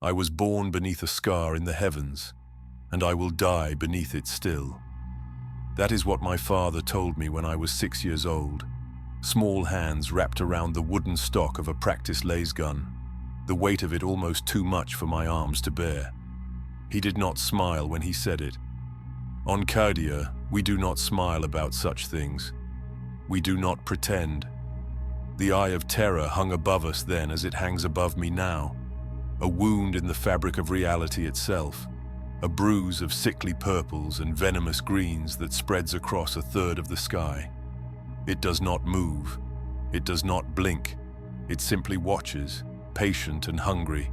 I was born beneath a scar in the heavens, and I will die beneath it still. That is what my father told me when I was 6 years old, small hands wrapped around the wooden stock of a practice laser gun, the weight of it almost too much for my arms to bear. He did not smile when he said it. On Cadia, we do not smile about such things. We do not pretend. The eye of terror hung above us then as it hangs above me now, a wound in the fabric of reality itself, a bruise of sickly purples and venomous greens that spreads across a third of the sky. It does not move. It does not blink. It simply watches, patient and hungry,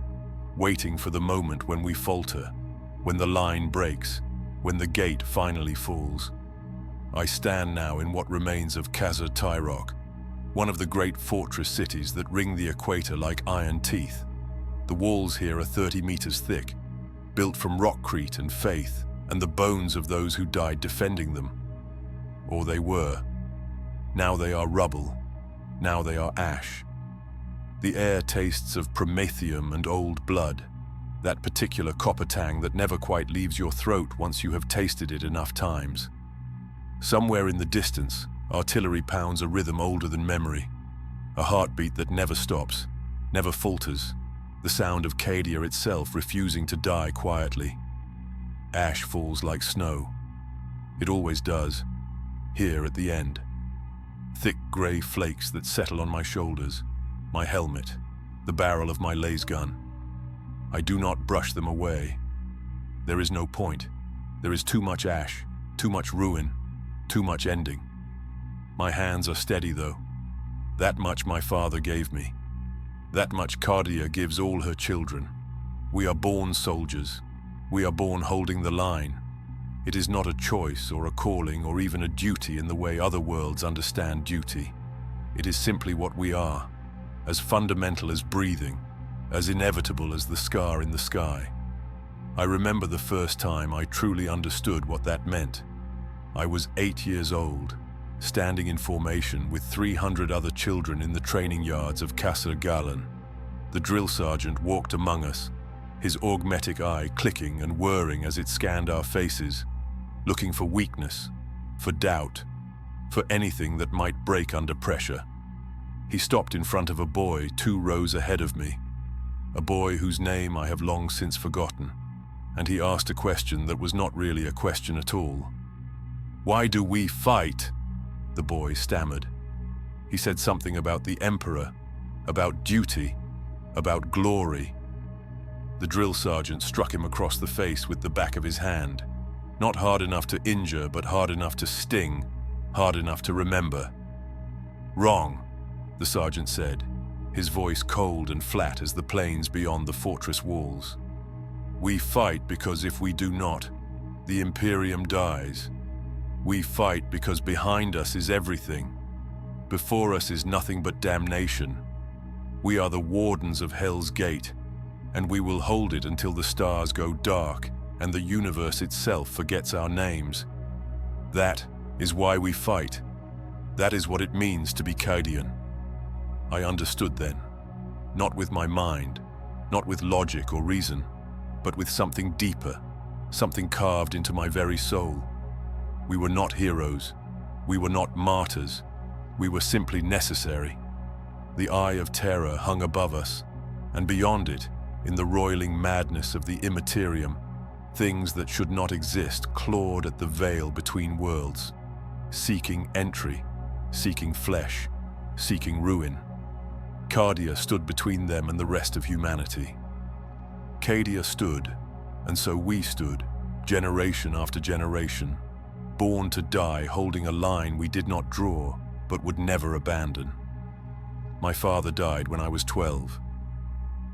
waiting for the moment when we falter, when the line breaks, when the gate finally falls. I stand now in what remains of Cadia, one of the great fortress cities that ring the equator like iron teeth. The walls here are 30 meters thick, built from rockcrete and faith and the bones of those who died defending them. Or they were. Now they are rubble. Now they are ash. The air tastes of promethium and old blood, that particular copper tang that never quite leaves your throat once you have tasted it enough times. Somewhere in the distance, artillery pounds a rhythm older than memory, a heartbeat that never stops, never falters, the sound of Cadia itself refusing to die quietly. Ash falls like snow. It always does, here at the end. Thick grey flakes that settle on my shoulders, my helmet, the barrel of my laser gun. I do not brush them away. There is no point. There is too much ash, too much ruin, too much ending. My hands are steady though. That much my father gave me. That much Cadia gives all her children. We are born soldiers. We are born holding the line. It is not a choice or a calling or even a duty in the way other worlds understand duty. It is simply what we are, as fundamental as breathing, as inevitable as the scar in the sky. I remember the first time I truly understood what that meant. I was 8 years old, standing in formation with 300 other children in the training yards of Cadia. The drill sergeant walked among us, his augmetic eye clicking and whirring as it scanned our faces, looking for weakness, for doubt, for anything that might break under pressure. He stopped in front of a boy 2 rows ahead of me, a boy whose name I have long since forgotten, and he asked a question that was not really a question at all. "Why do we fight?" the boy stammered. He said something about the Emperor, about duty, about glory. The drill sergeant struck him across the face with the back of his hand, not hard enough to injure, but hard enough to sting, hard enough to remember. "Wrong," the sergeant said, his voice cold and flat as the plains beyond the fortress walls. "We fight because if we do not, the Imperium dies. We fight because behind us is everything. Before us is nothing but damnation. We are the wardens of Hell's Gate, and we will hold it until the stars go dark and the universe itself forgets our names. That is why we fight. That is what it means to be Cadian." I understood then, not with my mind, not with logic or reason, but with something deeper, something carved into my very soul. We were not heroes. We were not martyrs. We were simply necessary. The eye of terror hung above us, and beyond it, in the roiling madness of the immaterium, things that should not exist clawed at the veil between worlds, seeking entry, seeking flesh, seeking ruin. Cadia stood between them and the rest of humanity. Cadia stood, and so we stood, generation after generation, born to die holding a line we did not draw, but would never abandon. My father died when I was 12.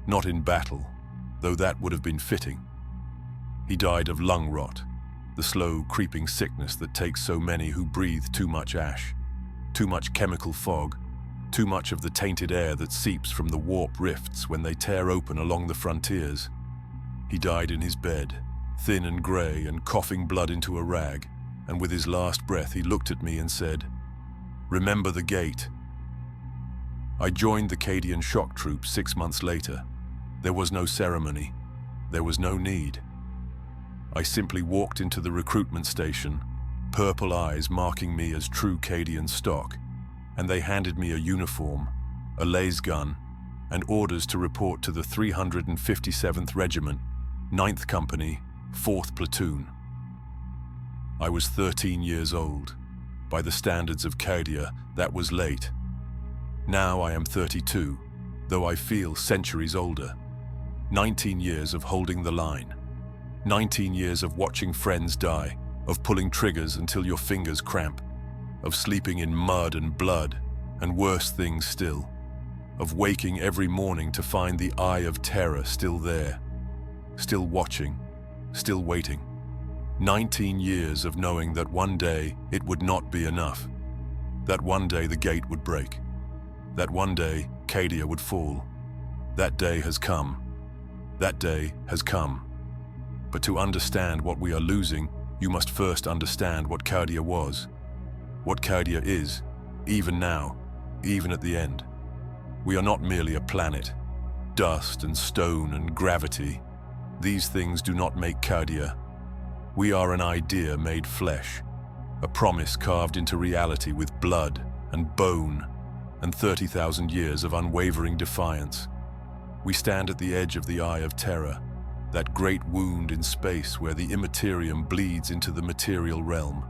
Not in battle, though that would have been fitting. He died of lung rot, the slow, creeping sickness that takes so many who breathe too much ash, too much chemical fog, too much of the tainted air that seeps from the warp rifts when they tear open along the frontiers. He died in his bed, thin and grey and coughing blood into a rag, and with his last breath he looked at me and said, "Remember the gate." I joined the Cadian shock troops 6 months later. There was no ceremony, There was no need. I simply walked into the recruitment station, purple eyes marking me as true Cadian stock, and they handed me a uniform, a laser gun, and orders to report to the 357th Regiment, 9th Company, 4th Platoon. I was 13 years old. By the standards of Cadia, that was late. Now I am 32, though I feel centuries older. 19 years of holding the line. 19 years of watching friends die, of pulling triggers until your fingers cramp, of sleeping in mud and blood, and worse things still, of waking every morning to find the eye of terror still there, still watching, still waiting. 19 years of knowing that one day it would not be enough, that one day the gate would break, that one day Cadia would fall. That day has come. That day has come. But to understand what we are losing, you must first understand what Cadia was, what Cadia is, even now, even at the end. We are not merely a planet. Dust and stone and gravity, these things do not make Cadia. We are an idea made flesh, a promise carved into reality with blood and bone and 30,000 years of unwavering defiance. We stand at the edge of the Eye of Terror, that great wound in space where the immaterium bleeds into the material realm,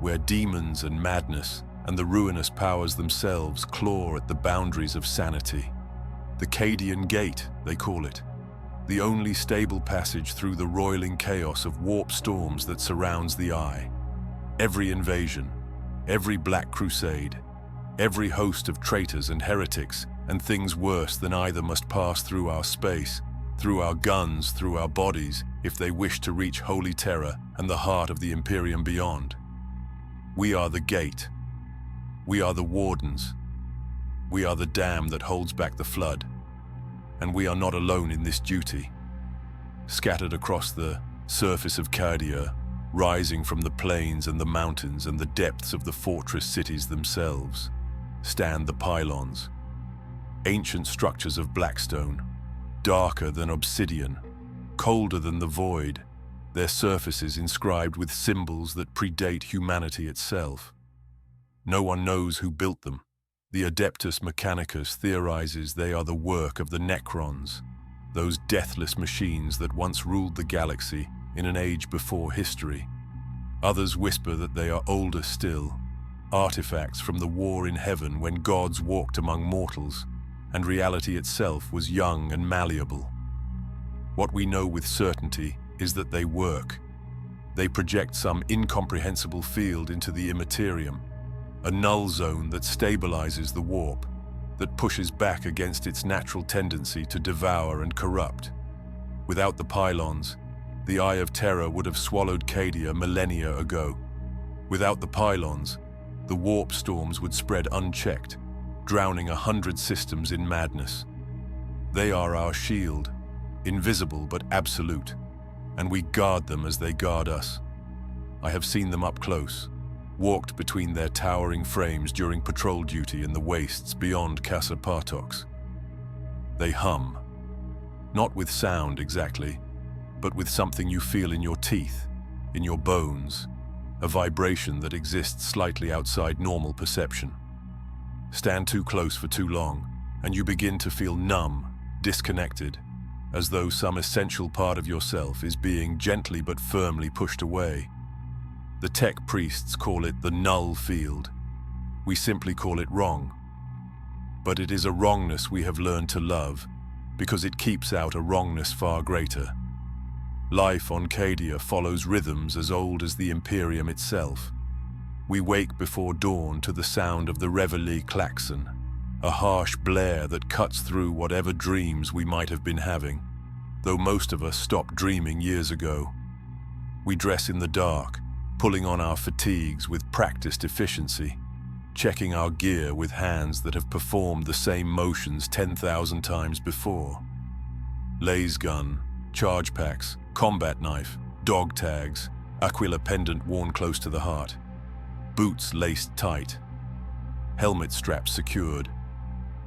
where demons and madness and the ruinous powers themselves claw at the boundaries of sanity. The Cadian Gate, they call it, the only stable passage through the roiling chaos of warp storms that surrounds the Eye. Every invasion, every Black Crusade, every host of traitors and heretics and things worse than either must pass through our space, through our guns, through our bodies, if they wish to reach holy terror and the heart of the Imperium beyond. We are the gate. We are the wardens. We are the dam that holds back the flood. And we are not alone in this duty. Scattered across the surface of Cadia, rising from the plains and the mountains and the depths of the fortress cities themselves, stand the pylons, ancient structures of blackstone, darker than obsidian, colder than the void, their surfaces inscribed with symbols that predate humanity itself. No one knows who built them. The Adeptus Mechanicus theorizes they are the work of the Necrons, those deathless machines that once ruled the galaxy in an age before history. Others whisper that they are older still, artifacts from the war in heaven when gods walked among mortals, and reality itself was young and malleable. What we know with certainty is that they work. They project some incomprehensible field into the immaterium, a null zone that stabilizes the warp, that pushes back against its natural tendency to devour and corrupt. Without the pylons, the Eye of Terror would have swallowed Cadia millennia ago. Without the pylons, the warp storms would spread unchecked, drowning 100 systems in madness. They are our shield, invisible but absolute, and we guard them as they guard us. I have seen them up close, walked between their towering frames during patrol duty in the wastes beyond Casa Partox. They hum, not with sound exactly, but with something you feel in your teeth, in your bones, a vibration that exists slightly outside normal perception. Stand too close for too long, and you begin to feel numb, disconnected, as though some essential part of yourself is being gently but firmly pushed away. The tech priests call it the null field. We simply call it wrong. But it is a wrongness we have learned to love, because it keeps out a wrongness far greater. Life on Cadia follows rhythms as old as the Imperium itself. We wake before dawn to the sound of the Reveille klaxon, a harsh blare that cuts through whatever dreams we might have been having, though most of us stopped dreaming years ago. We dress in the dark, pulling on our fatigues with practiced efficiency, checking our gear with hands that have performed the same motions 10,000 times before. Laser gun, charge packs, combat knife, dog tags, Aquila pendant worn close to the heart, boots laced tight, helmet straps secured,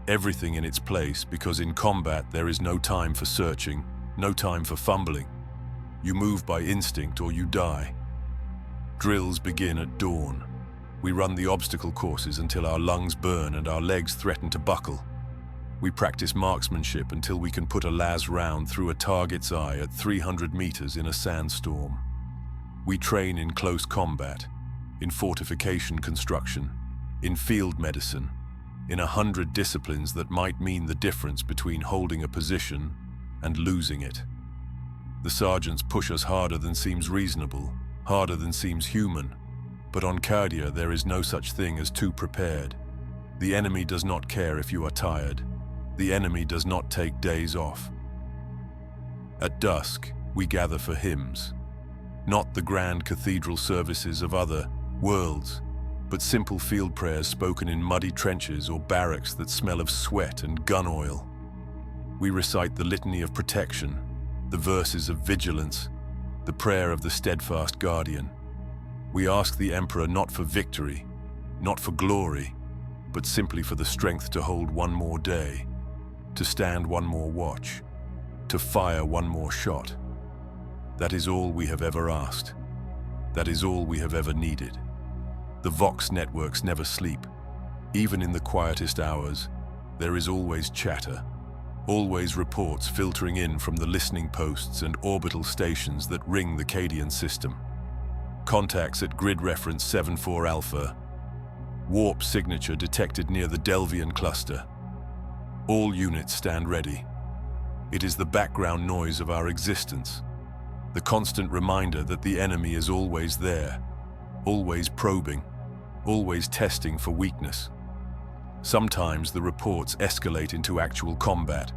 everything in its place because in combat there is no time for searching, No time for fumbling. You move by instinct or you die. Drills begin at dawn. We run the obstacle courses until our lungs burn and our legs threaten to buckle. We practice marksmanship until we can put a las round through a target's eye at 300 meters in a sandstorm. We train in close combat, in fortification construction, in field medicine, in 100 disciplines that might mean the difference between holding a position and losing it. The sergeants push us harder than seems reasonable, harder than seems human. But on Cadia there is no such thing as too prepared. The enemy does not care if you are tired. The enemy does not take days off. At dusk, we gather for hymns. Not the grand cathedral services of other worlds, but simple field prayers spoken in muddy trenches or barracks that smell of sweat and gun oil. We recite the litany of protection, the verses of vigilance, the prayer of the steadfast guardian. We ask the Emperor not for victory, not for glory, but simply for the strength to hold one more day, to stand one more watch, to fire one more shot. That is all we have ever asked. That is all we have ever needed. The Vox networks never sleep. Even in the quietest hours, there is always chatter, always reports filtering in from the listening posts and orbital stations that ring the Cadian system. Contacts at grid reference 74 Alpha. Warp signature detected near the Delvian cluster. All units stand ready. It is the background noise of our existence, the constant reminder that the enemy is always there, always probing, always testing for weakness. Sometimes the reports escalate into actual combat.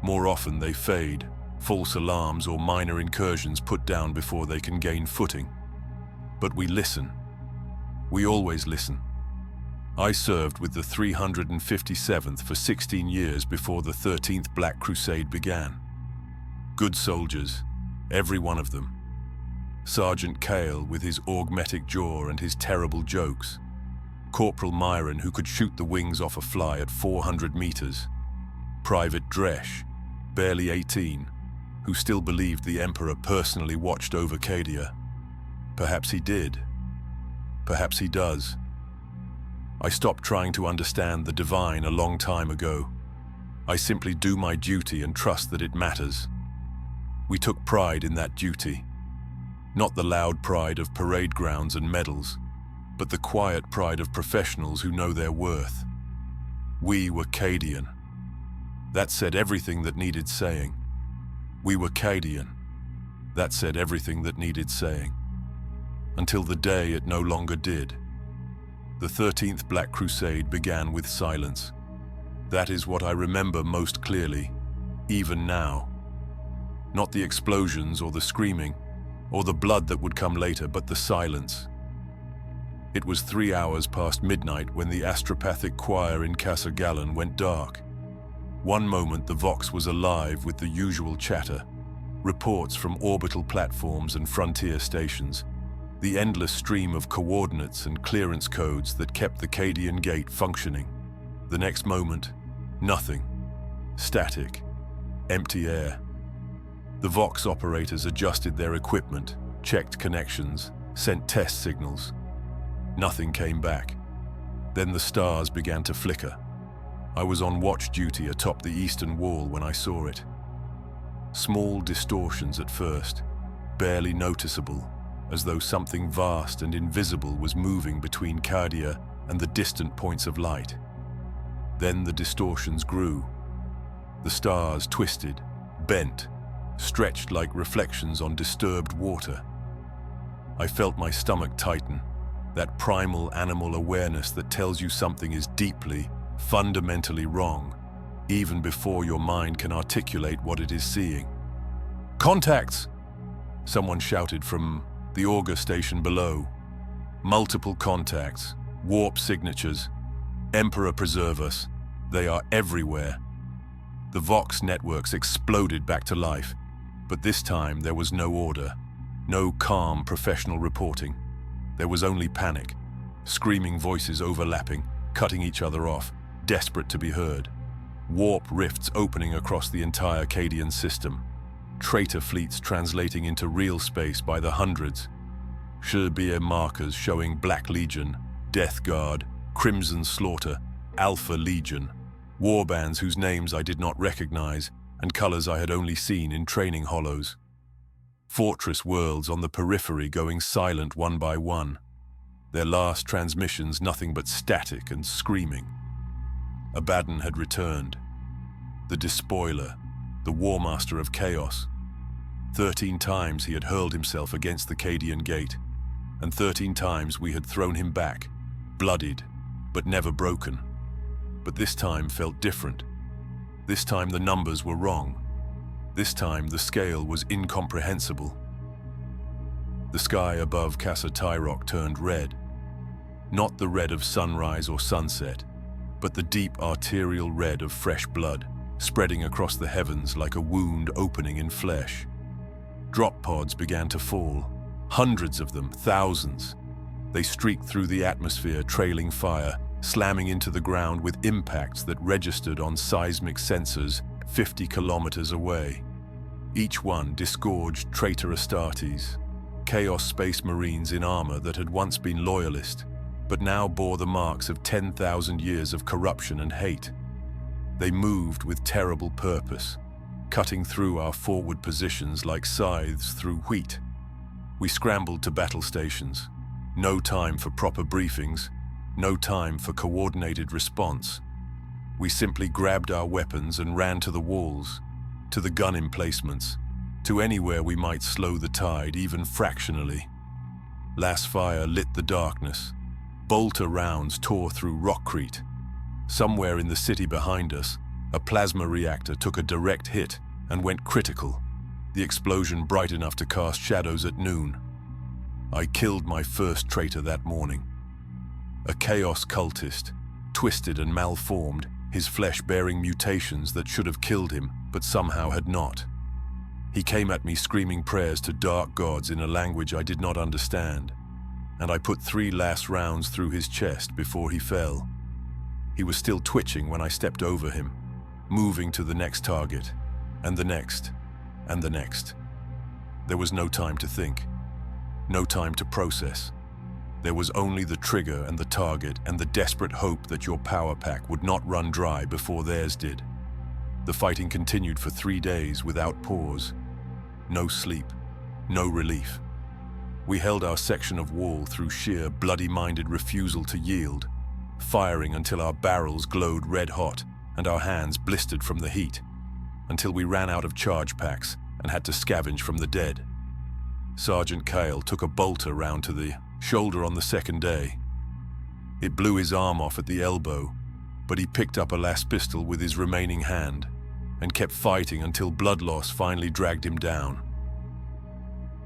More often they fade, false alarms or minor incursions put down before they can gain footing. But we listen. We always listen. I served with the 357th for 16 years before the 13th Black Crusade began. Good soldiers, every one of them. Sergeant Cale with his augmetic jaw and his terrible jokes. Corporal Myron who could shoot the wings off a fly at 400 meters. Private Dresch, barely 18, who still believed the Emperor personally watched over Cadia. Perhaps he did. Perhaps he does. I stopped trying to understand the divine a long time ago. I simply do my duty and trust that it matters. We took pride in that duty. Not the loud pride of parade grounds and medals, but the quiet pride of professionals who know their worth. We were Cadian. That said everything that needed saying. We were Cadian. That said everything that needed saying. Until the day it no longer did. The 13th Black Crusade began with silence. That is what I remember most clearly, even now. Not the explosions or the screaming, or the blood that would come later, but the silence. It was 3 hours past midnight when the astropathic choir in Casa Gallen went dark. One moment the Vox was alive with the usual chatter, reports from orbital platforms and frontier stations, the endless stream of coordinates and clearance codes that kept the Cadian Gate functioning. The next moment, nothing. Static. Empty air. The Vox operators adjusted their equipment, checked connections, sent test signals. Nothing came back. Then the stars began to flicker. I was on watch duty atop the eastern wall when I saw it. Small distortions at first, barely noticeable, as though something vast and invisible was moving between Cadia and the distant points of light. Then the distortions grew. The stars twisted, bent, stretched like reflections on disturbed water. I felt my stomach tighten, that primal animal awareness that tells you something is deeply, fundamentally wrong, even before your mind can articulate what it is seeing. "Contacts!" Someone shouted from the auger station below. Multiple contacts, warp signatures. Emperor preserve us. They are everywhere. The Vox networks exploded back to life, but this time there was no order, no calm professional reporting. There was only panic, screaming voices overlapping, cutting each other off, desperate to be heard. Warp rifts opening across the entire Cadian system. traitor fleets translating into real space by the hundreds, Sherbia markers showing Black Legion, Death Guard, Crimson Slaughter, Alpha Legion, warbands whose names I did not recognize and colors I had only seen in training hollows. Fortress worlds on the periphery going silent one by one, their last transmissions nothing but static and screaming. Abaddon had returned, the despoiler, the Warmaster of Chaos. 13 times he had hurled himself against the Cadian gate, and 13 times we had thrown him back, bloodied, but never broken. But this time felt different. This time the numbers were wrong. This time the scale was incomprehensible. The sky above Casa Tyrok turned red. Not the red of sunrise or sunset, but the deep arterial red of fresh blood, spreading across the heavens like a wound opening in flesh. Drop pods began to fall, hundreds of them, thousands. They streaked through the atmosphere, trailing fire, slamming into the ground with impacts that registered on seismic sensors 50 kilometers away. Each one disgorged traitor Astartes, Chaos Space Marines in armor that had once been loyalist, but now bore the marks of 10,000 years of corruption and hate. They moved with terrible purpose, cutting through our forward positions like scythes through wheat. We scrambled to battle stations. No time for proper briefings, no time for coordinated response. We simply grabbed our weapons and ran to the walls, to the gun emplacements, to anywhere we might slow the tide, even fractionally. Las fire lit the darkness. Bolter rounds tore through rockcrete. Somewhere in the city behind us, a plasma reactor took a direct hit and went critical, the explosion bright enough to cast shadows at noon. I killed my first traitor that morning. A chaos cultist, twisted and malformed, his flesh bearing mutations that should have killed him, but somehow had not. He came at me screaming prayers to dark gods in a language I did not understand, and I put 3 last rounds through his chest before he fell. He was still twitching when I stepped over him, moving to the next target, and the next, and the next. There was no time to think, no time to process. There was only the trigger and the target and the desperate hope that your power pack would not run dry before theirs did. The fighting continued for 3 days without pause. No sleep, no relief. We held our section of wall through sheer bloody-minded refusal to yield, firing until our barrels glowed red-hot and our hands blistered from the heat, until we ran out of charge packs and had to scavenge from the dead. Sergeant Kale took a bolter round to the shoulder on the second day. It blew his arm off at the elbow, but he picked up a las pistol with his remaining hand and kept fighting until blood loss finally dragged him down.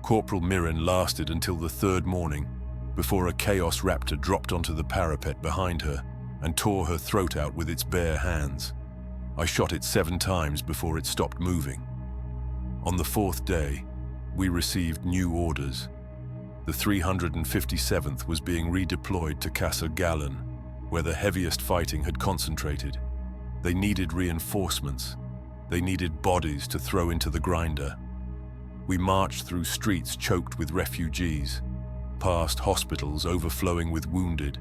Corporal Mirren lasted until the 3rd morning, before a Chaos Raptor dropped onto the parapet behind her and tore her throat out with its bare hands. I shot it 7 times before it stopped moving. On the 4th day, we received new orders. The 357th was being redeployed to Casa Gallen, where the heaviest fighting had concentrated. They needed reinforcements. They needed bodies to throw into the grinder. We marched through streets choked with refugees, past hospitals overflowing with wounded,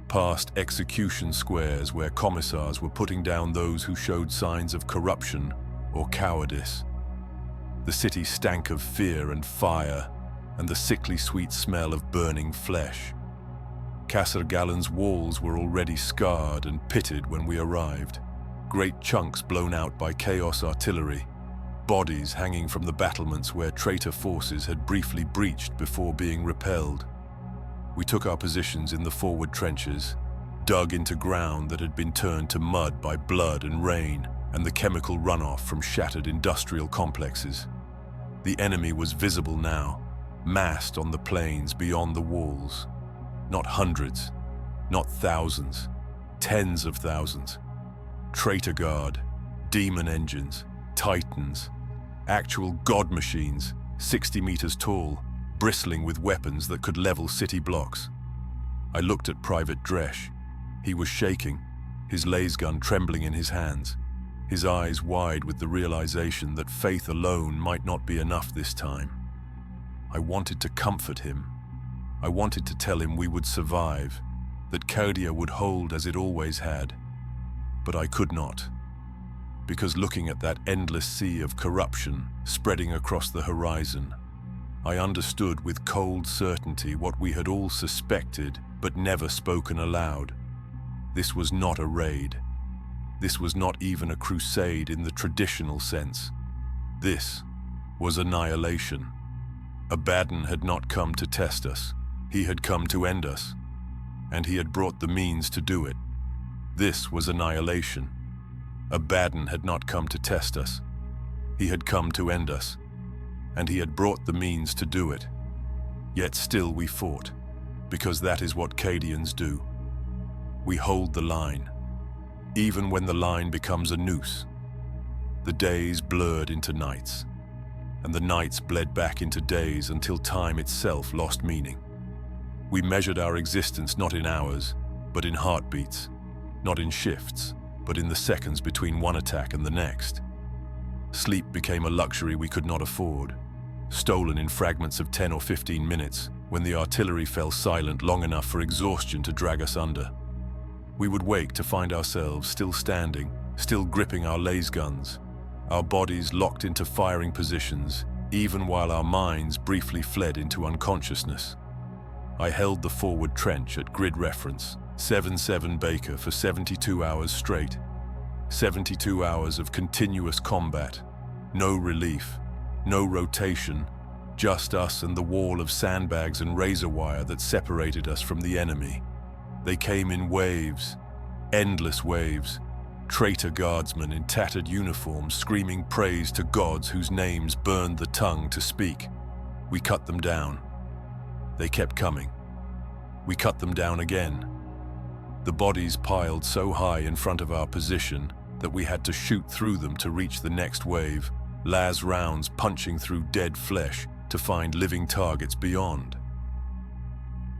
past execution squares where commissars were putting down those who showed signs of corruption or cowardice. The city stank of fear and fire, and the sickly sweet smell of burning flesh. Casa Gallen's walls were already scarred and pitted when we arrived, great chunks blown out by Chaos artillery, bodies hanging from the battlements where traitor forces had briefly breached before being repelled. We took our positions in the forward trenches, dug into ground that had been turned to mud by blood and rain and the chemical runoff from shattered industrial complexes. The enemy was visible now, massed on the plains beyond the walls. Not hundreds, not thousands, tens of thousands. Traitor Guard, demon engines, titans, actual god machines, 60 meters tall, bristling with weapons that could level city blocks. I looked at Private Dresch. He was shaking, his laser gun trembling in his hands. his eyes wide with the realization that faith alone might not be enough this time. I wanted to comfort him. I wanted to tell him we would survive, that Cadia would hold as it always had. But I could not, because looking at that endless sea of corruption spreading across the horizon, I understood with cold certainty what we had all suspected but never spoken aloud. This was not a raid. This was not even a crusade in the traditional sense. This was annihilation. Abaddon had not come to test us. He had come to end us, and he had brought the means to do it. This was annihilation. Abaddon had not come to test us. He had come to end us, and he had brought the means to do it. Yet still we fought, because that is what Cadians do. We hold the line, even when the line becomes a noose. The days blurred into nights, and the nights bled back into days until time itself lost meaning. We measured our existence not in hours, but in heartbeats, not in shifts, but in the seconds between one attack and the next. Sleep became a luxury we could not afford, stolen in fragments of 10 or 15 minutes when the artillery fell silent long enough for exhaustion to drag us under. We would wake to find ourselves still standing, still gripping our laser guns, our bodies locked into firing positions, even while our minds briefly fled into unconsciousness. I held the forward trench at grid reference, 7-7 Baker, for 72 hours straight. 72 hours of continuous combat. No relief, no rotation, just us and the wall of sandbags and razor wire that separated us from the enemy. They came in waves, endless waves. Traitor guardsmen in tattered uniforms screaming praise to gods whose names burned the tongue to speak. We cut them down. They kept coming. We cut them down again. The bodies piled so high in front of our position that we had to shoot through them to reach the next wave, las rounds punching through dead flesh to find living targets beyond.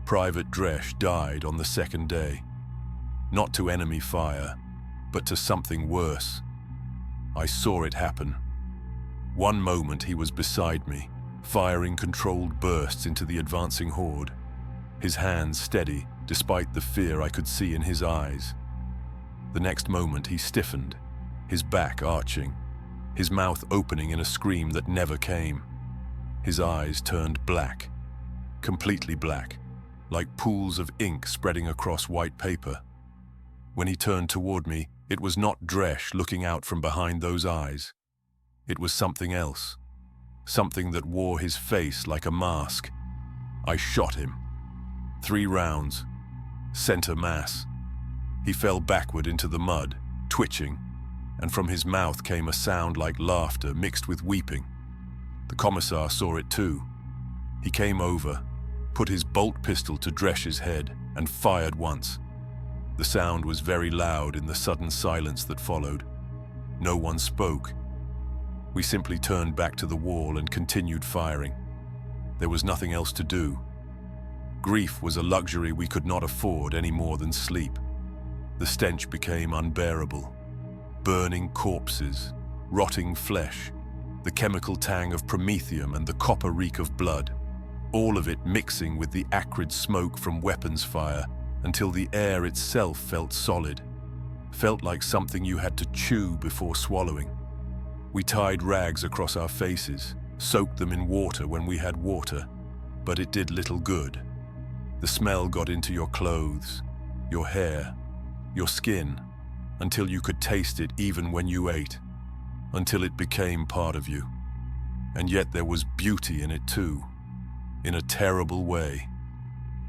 Private Dresch died on the second day, not to enemy fire, but to something worse. I saw it happen. One moment he was beside me, firing controlled bursts into the advancing horde, his hands steady despite the fear I could see in his eyes. The next moment he stiffened, his back arching, his mouth opening in a scream that never came. His eyes turned black, completely black, like pools of ink spreading across white paper. When he turned toward me, it was not Dresch looking out from behind those eyes. It was something else, something that wore his face like a mask. I shot him. 3 rounds, center mass. He fell backward into the mud, twitching, and from his mouth came a sound like laughter mixed with weeping. The commissar saw it too. He came over, put his bolt pistol to Dresch's head, and fired once. The sound was very loud in the sudden silence that followed. No one spoke. We simply turned back to the wall and continued firing. There was nothing else to do. Grief was a luxury we could not afford any more than sleep. The stench became unbearable. Burning corpses, rotting flesh, the chemical tang of promethium and the copper reek of blood, all of it mixing with the acrid smoke from weapons fire until the air itself felt solid, felt like something you had to chew before swallowing. We tied rags across our faces, soaked them in water when we had water, but it did little good. The smell got into your clothes, your hair, your skin, until you could taste it even when you ate, until it became part of you. And yet there was beauty in it too, in a terrible way.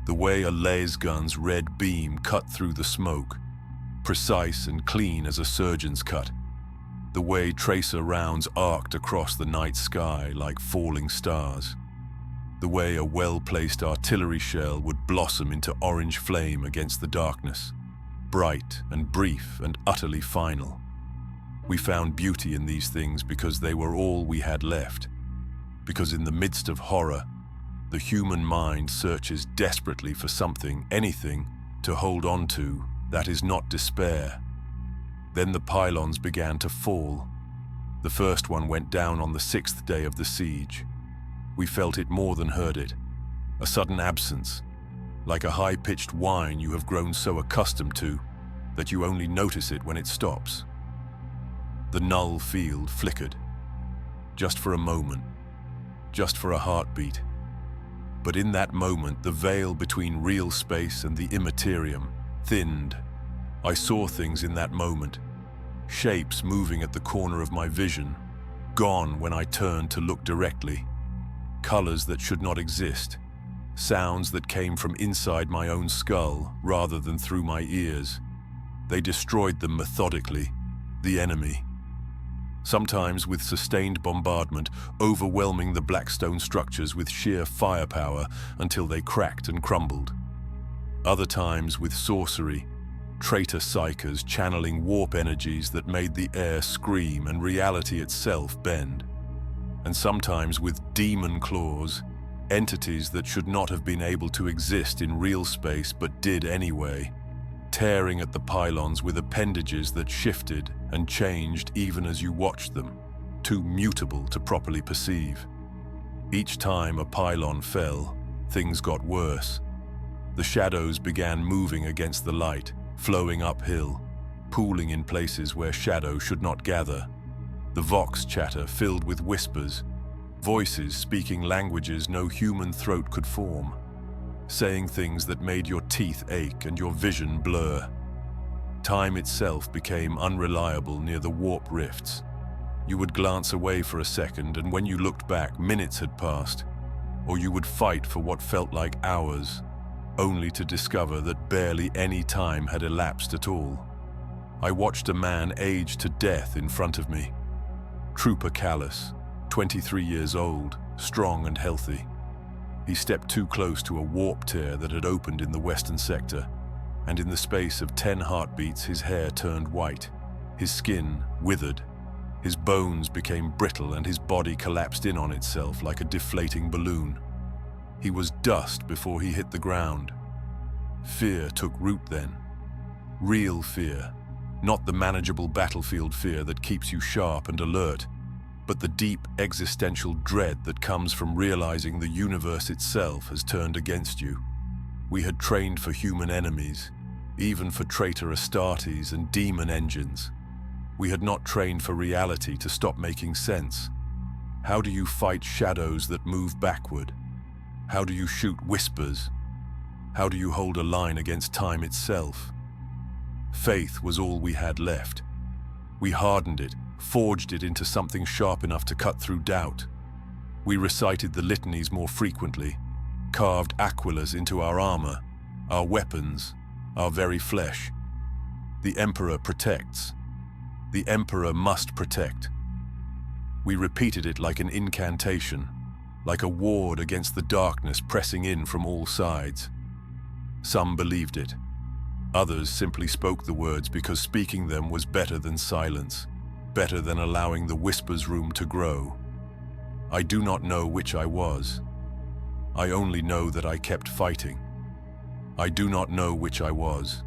The way a laser gun's red beam cut through the smoke, precise and clean as a surgeon's cut. The way tracer rounds arced across the night sky like falling stars. The way a well-placed artillery shell would blossom into orange flame against the darkness, bright and brief and utterly final. We found beauty in these things because they were all we had left. Because in the midst of horror, the human mind searches desperately for something, anything, to hold on to that is not despair. Then the pylons began to fall. The first one went down on the 6th day of the siege. We felt it more than heard it. A sudden absence, like a high-pitched whine you have grown so accustomed to that you only notice it when it stops. The null field flickered, just for a moment, just for a heartbeat. But in that moment, the veil between real space and the immaterium thinned. I saw things in that moment, shapes moving at the corner of my vision, gone when I turned to look directly, colors that should not exist, sounds that came from inside my own skull rather than through my ears. They destroyed them methodically, the enemy. Sometimes with sustained bombardment, overwhelming the Blackstone structures with sheer firepower until they cracked and crumbled. Other times with sorcery, traitor psychers channeling warp energies that made the air scream and reality itself bend. And sometimes with demon claws, entities that should not have been able to exist in real space but did anyway, tearing at the pylons with appendages that shifted and changed even as you watched them, too mutable to properly perceive. Each time a pylon fell, things got worse. The shadows began moving against the light, flowing uphill, pooling in places where shadow should not gather. The vox chatter filled with whispers, voices speaking languages no human throat could form, saying things that made your teeth ache and your vision blur. Time itself became unreliable near the warp rifts. You would glance away for a second, and when you looked back, minutes had passed, or you would fight for what felt like hours, only to discover that barely any time had elapsed at all. I watched a man age to death in front of me. Trooper Callus, 23 years old, strong and healthy. He stepped too close to a warp tear that had opened in the western sector, and in the space of 10 heartbeats his hair turned white, his skin withered, his bones became brittle, and his body collapsed in on itself like a deflating balloon. He was dust before he hit the ground. Fear took root then. Real fear, not the manageable battlefield fear that keeps you sharp and alert, but the deep existential dread that comes from realizing the universe itself has turned against you. We had trained for human enemies, even for traitor Astartes and demon engines. We had not trained for reality to stop making sense. How do you fight shadows that move backward? How do you shoot whispers? How do you hold a line against time itself? Faith was all we had left. We hardened it, forged it into something sharp enough to cut through doubt. We recited the litanies more frequently, carved aquilas into our armor, our weapons, our very flesh. The Emperor protects. The Emperor must protect. We repeated it like an incantation, like a ward against the darkness pressing in from all sides. Some believed it. Others simply spoke the words because speaking them was better than silence, better than allowing the whispers room to grow. I do not know which I was. I only know that I kept fighting. I do not know which I was.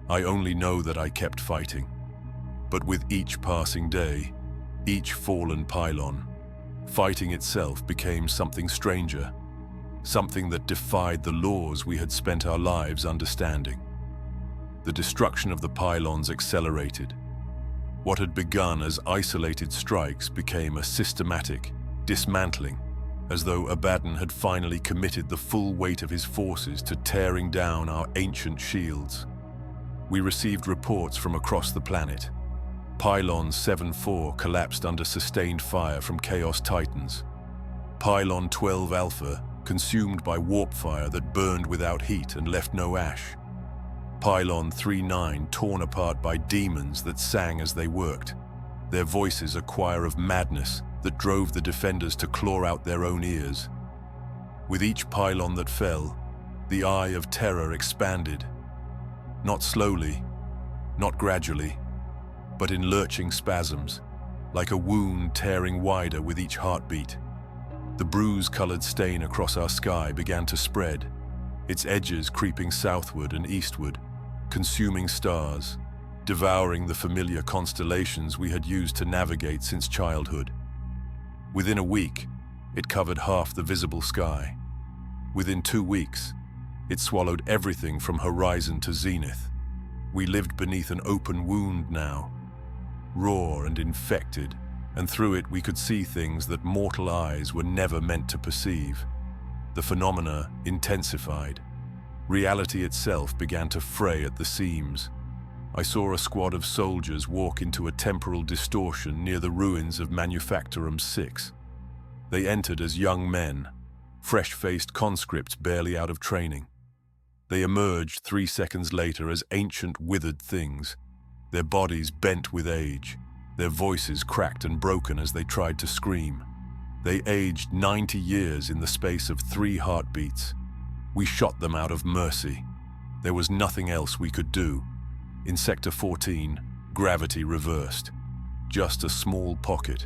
I only know that I kept fighting. But with each passing day, each fallen pylon, fighting itself became something stranger, something that defied the laws we had spent our lives understanding. The destruction of the pylons accelerated. What had begun as isolated strikes became a systematic dismantling, as though Abaddon had finally committed the full weight of his forces to tearing down our ancient shields. We received reports from across the planet. Pylon 7-4 collapsed under sustained fire from Chaos Titans. Pylon 12 Alpha consumed by warp fire that burned without heat and left no ash. Pylon 3-9 torn apart by demons that sang as they worked, their voices a choir of madness that drove the defenders to claw out their own ears. With each pylon that fell, the eye of terror expanded. Not slowly, not gradually, but in lurching spasms, like a wound tearing wider with each heartbeat. The bruise-colored stain across our sky began to spread, its edges creeping southward and eastward, consuming stars, devouring the familiar constellations we had used to navigate since childhood. Within a week, it covered half the visible sky. Within 2 weeks, it swallowed everything from horizon to zenith. We lived beneath an open wound now, raw and infected, and through it we could see things that mortal eyes were never meant to perceive. The phenomena intensified. Reality itself began to fray at the seams. I saw a squad of soldiers walk into a temporal distortion near the ruins of Manufactorum 6. They entered as young men, fresh-faced conscripts barely out of training. They emerged 3 seconds later as ancient, withered things, their bodies bent with age, their voices cracked and broken as they tried to scream. They aged 90 years in the space of 3 heartbeats. We shot them out of mercy. There was nothing else we could do. In Sector 14, gravity reversed. Just a small pocket,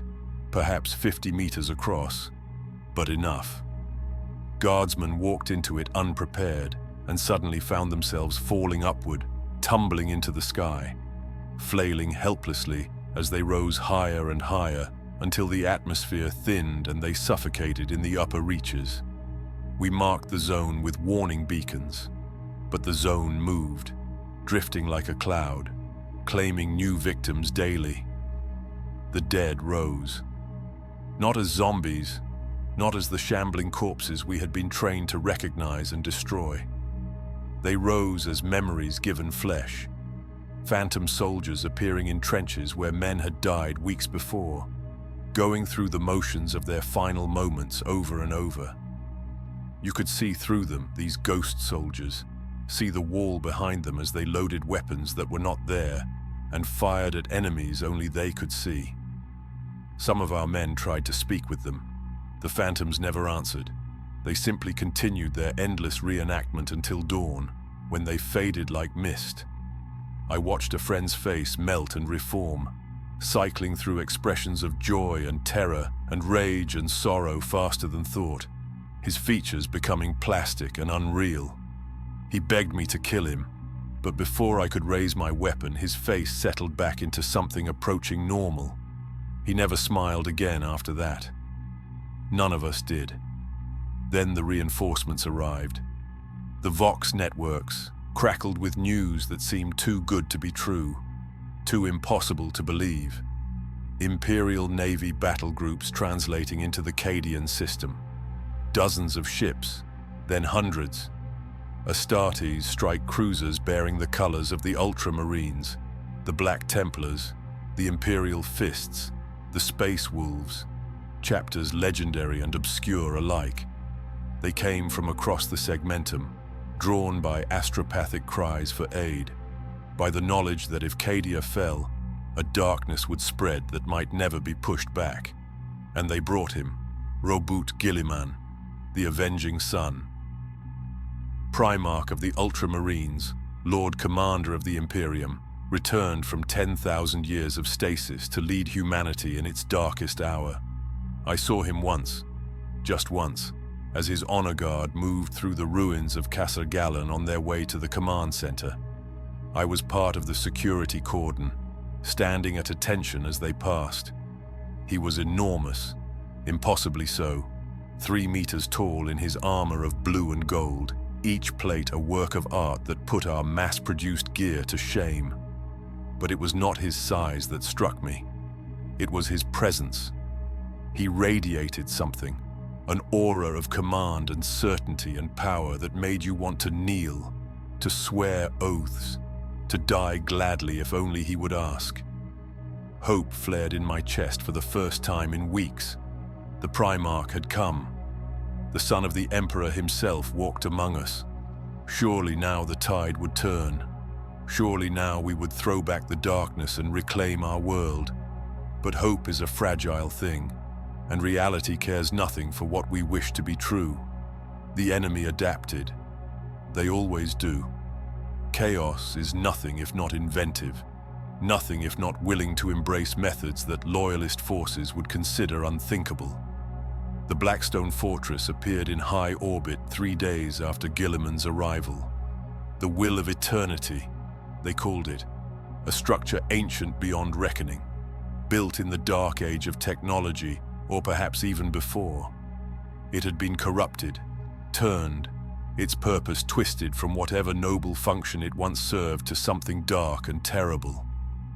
perhaps 50 meters across, but enough. Guardsmen walked into it unprepared and suddenly found themselves falling upward, tumbling into the sky, flailing helplessly as they rose higher and higher until the atmosphere thinned and they suffocated in the upper reaches. We marked the zone with warning beacons, but the zone moved, drifting like a cloud, claiming new victims daily. The dead rose. Not as zombies, not as the shambling corpses we had been trained to recognize and destroy. They rose as memories given flesh, phantom soldiers appearing in trenches where men had died weeks before, going through the motions of their final moments over and over. You could see through them, these ghost soldiers, see the wall behind them as they loaded weapons that were not there and fired at enemies only they could see. Some of our men tried to speak with them. The phantoms never answered. They simply continued their endless reenactment until dawn, when they faded like mist. I watched a friend's face melt and reform, cycling through expressions of joy and terror and rage and sorrow faster than thought, his features becoming plastic and unreal. He begged me to kill him, but before I could raise my weapon, his face settled back into something approaching normal. He never smiled again after that. None of us did. Then the reinforcements arrived. The Vox networks crackled with news that seemed too good to be true, too impossible to believe. Imperial Navy battle groups translating into the Cadian system. Dozens of ships, then hundreds. Astartes strike cruisers bearing the colors of the Ultramarines, the Black Templars, the Imperial Fists, the Space Wolves, chapters legendary and obscure alike. They came from across the segmentum, drawn by astropathic cries for aid, by the knowledge that if Cadia fell, a darkness would spread that might never be pushed back. And they brought him, Robut Guilliman, the Avenging Sun. Primarch of the Ultramarines, Lord Commander of the Imperium, returned from 10,000 years of stasis to lead humanity in its darkest hour. I saw him once, just once, as his honor guard moved through the ruins of Casser Gallon on their way to the command center. I was part of the security cordon, standing at attention as they passed. He was enormous, impossibly so, 3 meters tall in his armor of blue and gold, each plate a work of art that put our mass-produced gear to shame. But it was not his size that struck me. It was his presence. He radiated something, an aura of command and certainty and power that made you want to kneel, to swear oaths, to die gladly if only he would ask. Hope flared in my chest for the first time in weeks. The Primarch had come. The son of the Emperor himself walked among us. Surely now the tide would turn. Surely now we would throw back the darkness and reclaim our world. But hope is a fragile thing, and reality cares nothing for what we wish to be true. The enemy adapted. They always do. Chaos is nothing if not inventive, nothing if not willing to embrace methods that loyalist forces would consider unthinkable. The Blackstone Fortress appeared in high orbit 3 days after Guilliman's arrival. The will of eternity, they called it. a structure ancient beyond reckoning, built in the dark age of technology, or perhaps even before. It had been corrupted, turned, its purpose twisted from whatever noble function it once served to something dark and terrible.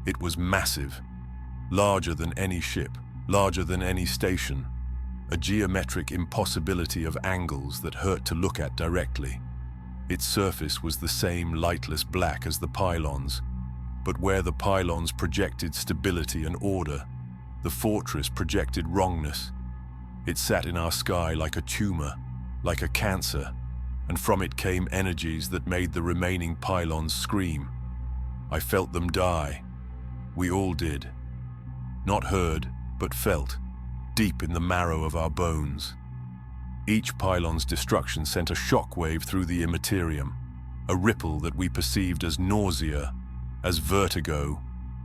It was massive, larger than any ship, larger than any station, a geometric impossibility of angles that hurt to look at directly. Its surface was the same lightless black as the pylons, but where the pylons projected stability and order, the fortress projected wrongness. It sat in our sky like a tumor, like a cancer, and from it came energies that made the remaining pylons scream. I felt them die. We all did. Not heard, but felt, deep in the marrow of our bones. Each pylon's destruction sent a shockwave through the immaterium, a ripple that we perceived as nausea, as vertigo,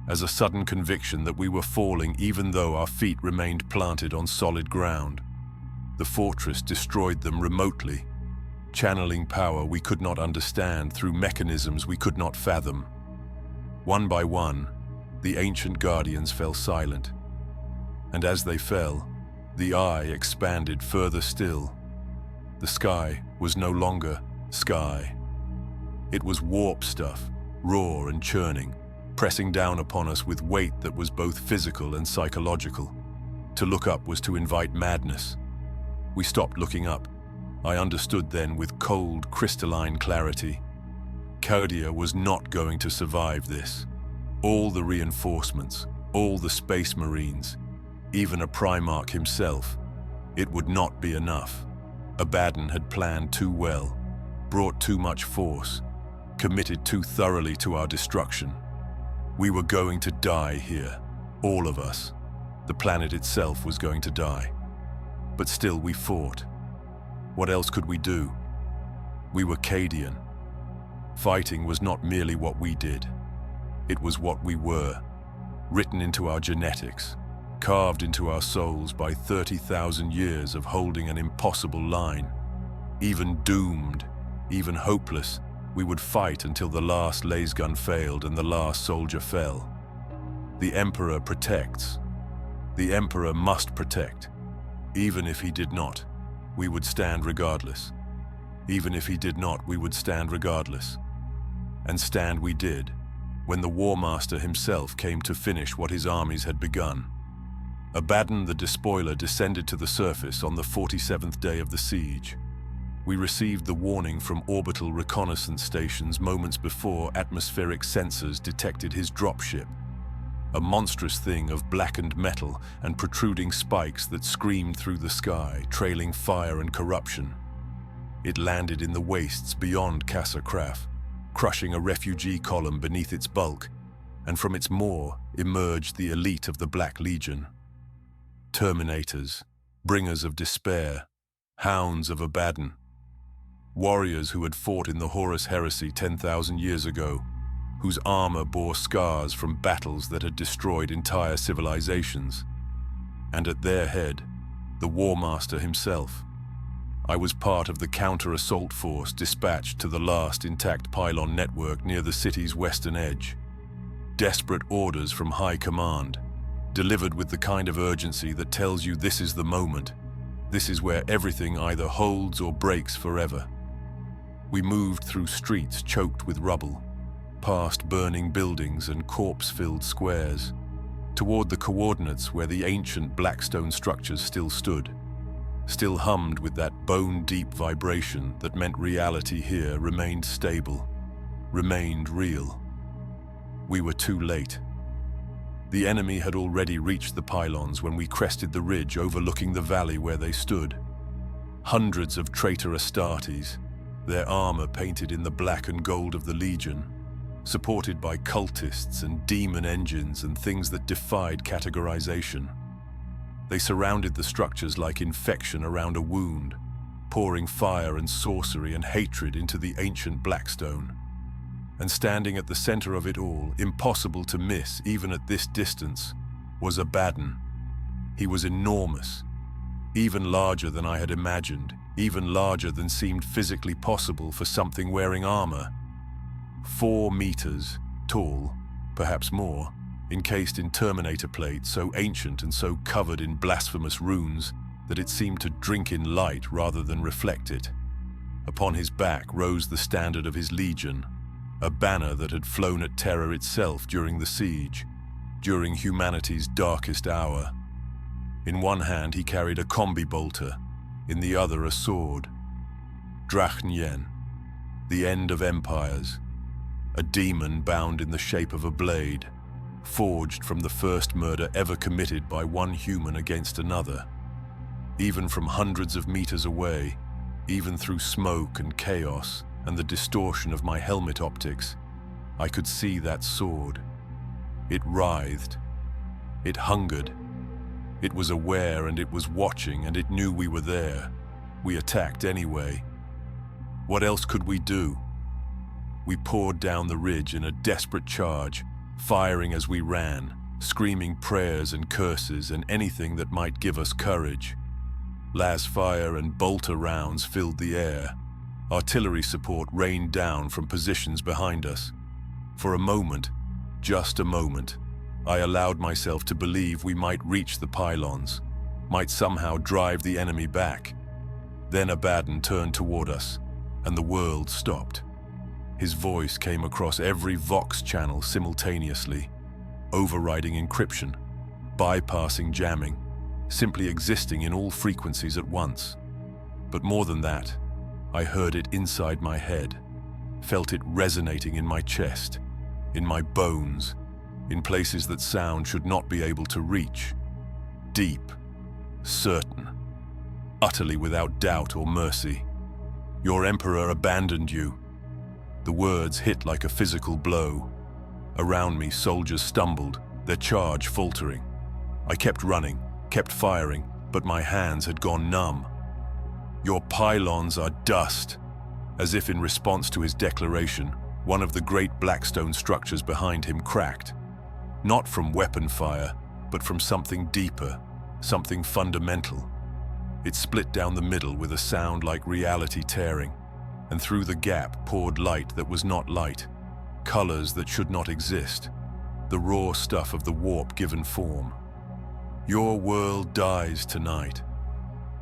as a sudden conviction that we were falling even though our feet remained planted on solid ground. The fortress destroyed them remotely, channeling power we could not understand through mechanisms we could not fathom. One by one, the ancient guardians fell silent, and as they fell, the eye expanded further still. The sky was no longer sky. It was warp stuff, raw and churning, pressing down upon us with weight that was both physical and psychological. To look up was to invite madness. We stopped looking up. I understood then with cold, crystalline clarity. Cadia was not going to survive this. All the reinforcements, all the space marines, even a Primarch himself, it would not be enough. Abaddon had planned too well, brought too much force, committed too thoroughly to our destruction. We were going to die here, all of us. The planet itself was going to die. But still we fought. What else could we do? We were Cadian. Fighting was not merely what we did. It was what we were, written into our genetics, carved into our souls by 30,000 years of holding an impossible line. Even doomed, even hopeless, we would fight until the last lasgun failed and the last soldier fell. The Emperor protects. The Emperor must protect. Even if he did not, we would stand regardless. Even if he did not, we would stand regardless. And stand we did, when the War Master himself came to finish what his armies had begun. Abaddon the Despoiler descended to the surface on the 47th day of the siege. We received the warning from orbital reconnaissance stations moments before atmospheric sensors detected his dropship. A monstrous thing of blackened metal and protruding spikes that screamed through the sky, trailing fire and corruption. It landed in the wastes beyond Casa Kraf, crushing a refugee column beneath its bulk, and from its maw emerged the elite of the Black Legion. Terminators, bringers of despair, hounds of Abaddon. Warriors who had fought in the Horus Heresy 10,000 years ago, whose armor bore scars from battles that had destroyed entire civilizations. And at their head, the War Master himself. I was part of the counter-assault force dispatched to the last intact pylon network near the city's western edge. Desperate orders from high command, delivered with the kind of urgency that tells you this is the moment. This is where everything either holds or breaks forever. We moved through streets choked with rubble, past burning buildings and corpse-filled squares, toward the coordinates where the ancient blackstone structures still stood, still hummed with that bone-deep vibration that meant reality here remained stable, remained real. We were too late. The enemy had already reached the pylons when we crested the ridge overlooking the valley where they stood. Hundreds of traitor Astartes, their armor painted in the black and gold of the Legion, supported by cultists and demon engines and things that defied categorization. They surrounded the structures like infection around a wound, pouring fire and sorcery and hatred into the ancient Blackstone. And standing at the center of it all, impossible to miss even at this distance, was Abaddon. He was enormous, even larger than I had imagined, even larger than seemed physically possible for something wearing armor. 4 meters tall, perhaps more, encased in Terminator plate so ancient and so covered in blasphemous runes that it seemed to drink in light rather than reflect it. Upon his back rose the standard of his legion, a banner that had flown at terror itself during the siege, during humanity's darkest hour. In one hand he carried a combi bolter, in the other a sword. Drachnien, the end of empires, a demon bound in the shape of a blade, forged from the first murder ever committed by one human against another. Even from hundreds of meters away, even through smoke and chaos and the distortion of my helmet optics, I could see that sword. It writhed. It hungered. It was aware and it was watching and it knew we were there. We attacked anyway. What else could we do? We poured down the ridge in a desperate charge, firing as we ran, screaming prayers and curses and anything that might give us courage. Las fire and bolter rounds filled the air. Artillery support rained down from positions behind us. For a moment, just a moment, I allowed myself to believe we might reach the pylons, might somehow drive the enemy back. Then Abaddon turned toward us, and the world stopped. His voice came across every Vox channel simultaneously, overriding encryption, bypassing jamming, simply existing in all frequencies at once. But more than that, I heard it inside my head, felt it resonating in my chest, in my bones, in places that sound should not be able to reach. Deep, certain, utterly without doubt or mercy. Your emperor abandoned you. The words hit like a physical blow. Around me, soldiers stumbled, their charge faltering. I kept running, kept firing, but my hands had gone numb. Your pylons are dust. As if in response to his declaration, one of the great blackstone structures behind him cracked. Not from weapon fire, but from something deeper, something fundamental. It split down the middle with a sound like reality tearing, and through the gap poured light that was not light, colors that should not exist, the raw stuff of the warp given form. Your world dies tonight.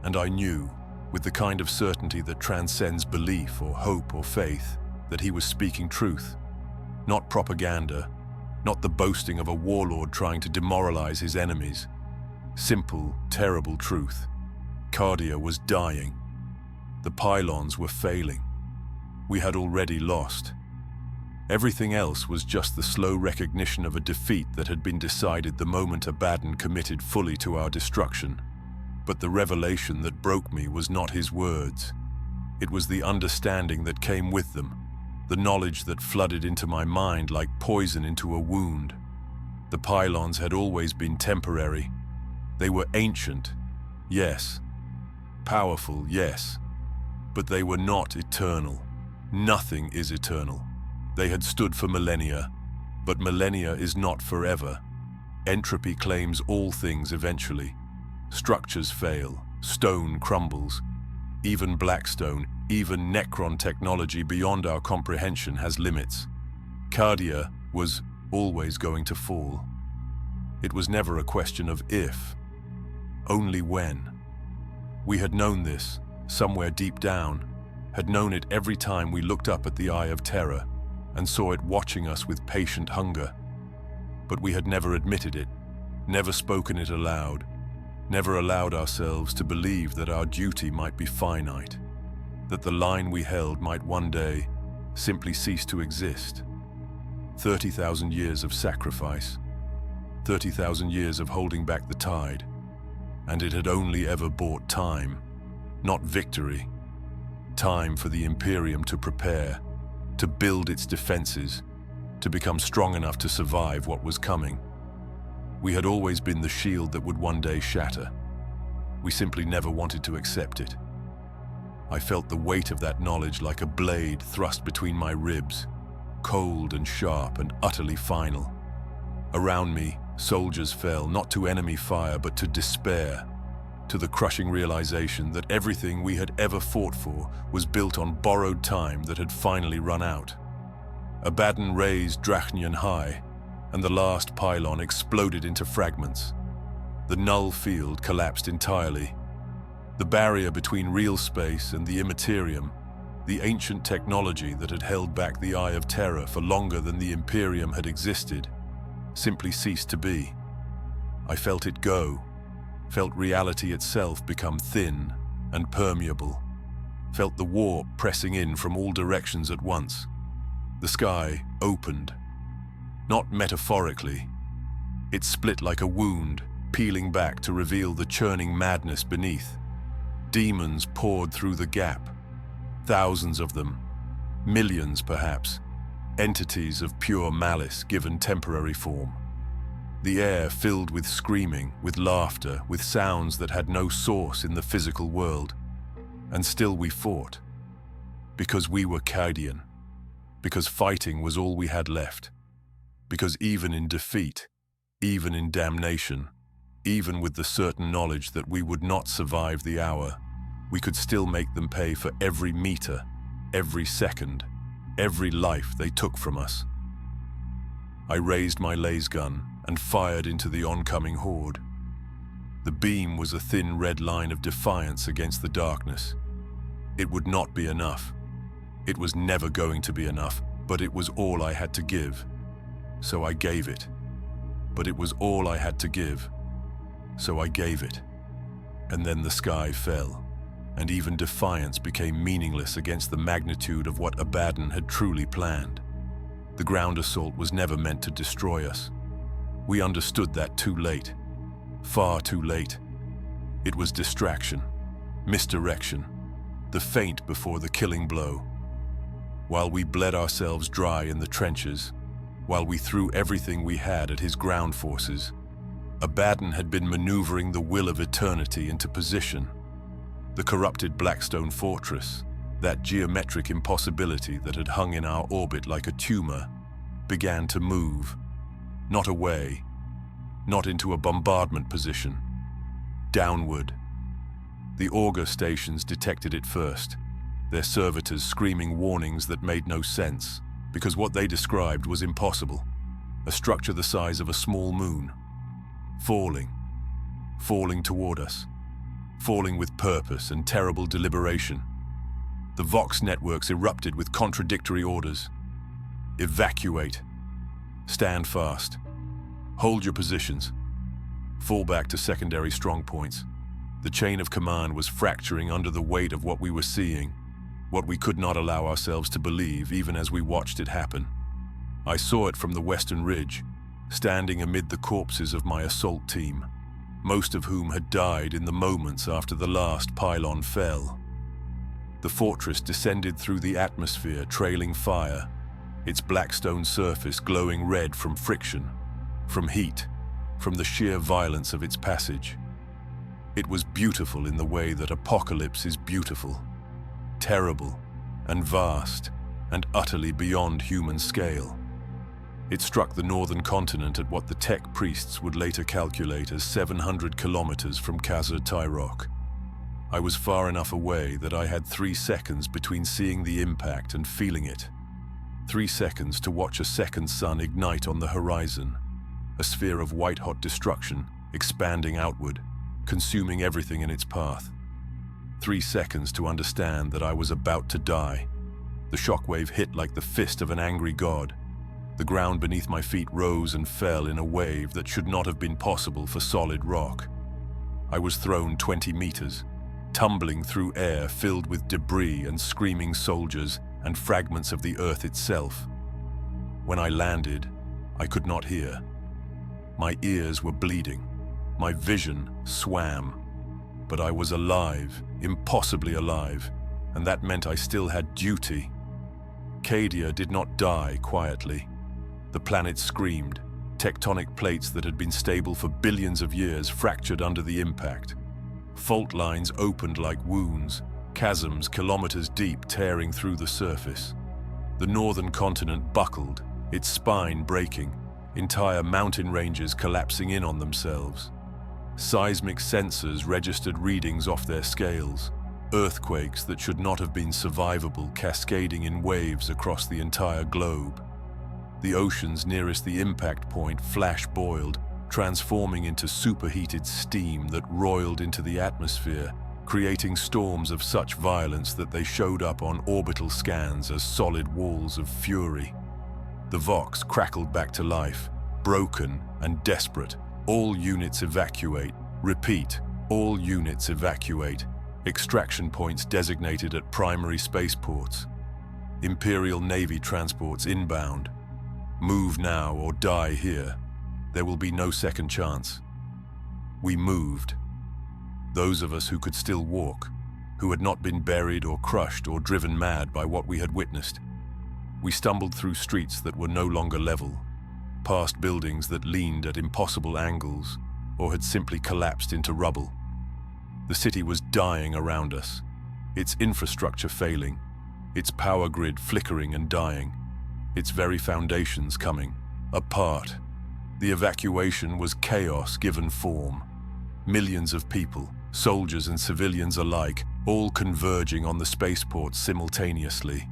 And I knew, with the kind of certainty that transcends belief or hope or faith, that he was speaking truth. Not propaganda, not the boasting of a warlord trying to demoralize his enemies. Simple, terrible truth. Cadia was dying. The pylons were failing. We had already lost. Everything else was just the slow recognition of a defeat that had been decided the moment Abaddon committed fully to our destruction. But the revelation that broke me was not his words. It was the understanding that came with them, the knowledge that flooded into my mind like poison into a wound. The pylons had always been temporary. They were ancient, yes. Powerful, yes. But they were not eternal. Nothing is eternal. They had stood for millennia, but millennia is not forever. Entropy claims all things eventually. Structures fail, stone crumbles. Even Blackstone, even Necron technology beyond our comprehension has limits. Cadia was always going to fall. It was never a question of if, only when. We had known this, somewhere deep down, had known it every time we looked up at the Eye of Terror and saw it watching us with patient hunger. But we had never admitted it, never spoken it aloud, never allowed ourselves to believe that our duty might be finite, that the line we held might one day simply cease to exist. 30,000 years of sacrifice, 30,000 years of holding back the tide, and it had only ever bought time, not victory. Time for the Imperium to prepare, to build its defenses, to become strong enough to survive what was coming. We had always been the shield that would one day shatter. We simply never wanted to accept it. I felt the weight of that knowledge like a blade thrust between my ribs, cold and sharp and utterly final. Around me, soldiers fell not to enemy fire but to despair, to the crushing realization that everything we had ever fought for was built on borrowed time that had finally run out. Abaddon raised Drachnien high, and the last pylon exploded into fragments. The null field collapsed entirely. The barrier between real space and the immaterium, the ancient technology that had held back the Eye of Terror for longer than the Imperium had existed, simply ceased to be. I felt it go, felt reality itself become thin and permeable, felt the warp pressing in from all directions at once. The sky opened, not metaphorically. It split like a wound, peeling back to reveal the churning madness beneath. Demons poured through the gap, thousands of them, millions perhaps, entities of pure malice given temporary form. The air filled with screaming, with laughter, with sounds that had no source in the physical world. And still we fought. Because we were Cadian. Because fighting was all we had left. Because even in defeat, even in damnation, even with the certain knowledge that we would not survive the hour, we could still make them pay for every meter, every second, every life they took from us. I raised my laser gun and fired into the oncoming horde. The beam was a thin red line of defiance against the darkness. It would not be enough. It was never going to be enough, but it was all I had to give. So I gave it. But it was all I had to give. So I gave it. And then the sky fell, and even defiance became meaningless against the magnitude of what Abaddon had truly planned. The ground assault was never meant to destroy us. We understood that too late. Far too late. It was distraction, misdirection, the feint before the killing blow. While we bled ourselves dry in the trenches, while we threw everything we had at his ground forces, Abaddon had been maneuvering the will of eternity into position. The corrupted Blackstone fortress, that geometric impossibility that had hung in our orbit like a tumor, began to move. Not away, not into a bombardment position. Downward. The auger stations detected it first, their servitors screaming warnings that made no sense, because what they described was impossible. A structure the size of a small moon. Falling toward us. Falling with purpose and terrible deliberation. The Vox networks erupted with contradictory orders. Evacuate. Stand fast. Hold your positions. Fall back to secondary strongpoints. The chain of command was fracturing under the weight of what we were seeing, what we could not allow ourselves to believe even as we watched it happen. I saw it from the western ridge, standing amid the corpses of my assault team, most of whom had died in the moments after the last pylon fell. The fortress descended through the atmosphere, trailing fire, its blackstone surface glowing red from friction, from heat, from the sheer violence of its passage. It was beautiful in the way that apocalypse is beautiful, terrible and vast and utterly beyond human scale. It struck the northern continent at what the tech priests would later calculate as 700 kilometers from Cadia. I was far enough away that I had 3 seconds between seeing the impact and feeling it. 3 seconds to watch a second sun ignite on the horizon, a sphere of white-hot destruction expanding outward, consuming everything in its path. 3 seconds to understand that I was about to die. The shockwave hit like the fist of an angry god. The ground beneath my feet rose and fell in a wave that should not have been possible for solid rock. I was thrown 20 meters, tumbling through air filled with debris and screaming soldiers and fragments of the earth itself. When I landed, I could not hear. My ears were bleeding. My vision swam. But I was alive, impossibly alive, and that meant I still had duty. Cadia did not die quietly. The planet screamed. Tectonic plates that had been stable for billions of years fractured under the impact. Fault lines opened like wounds, chasms kilometers deep tearing through the surface. The northern continent buckled, its spine breaking, entire mountain ranges collapsing in on themselves. Seismic sensors registered readings off their scales, earthquakes that should not have been survivable cascading in waves across the entire globe. The oceans nearest the impact point flash-boiled, transforming into superheated steam that roiled into the atmosphere, creating storms of such violence that they showed up on orbital scans as solid walls of fury. The Vox crackled back to life, broken and desperate. All units evacuate. Repeat, all units evacuate. Extraction points designated at primary spaceports. Imperial Navy transports inbound. Move now or die here. There will be no second chance. We moved. Those of us who could still walk, who had not been buried or crushed or driven mad by what we had witnessed. We stumbled through streets that were no longer level, past buildings that leaned at impossible angles or had simply collapsed into rubble. The city was dying around us, its infrastructure failing, its power grid flickering and dying, its very foundations coming apart. The evacuation was chaos given form. Millions of people, soldiers and civilians alike, all converging on the spaceports simultaneously.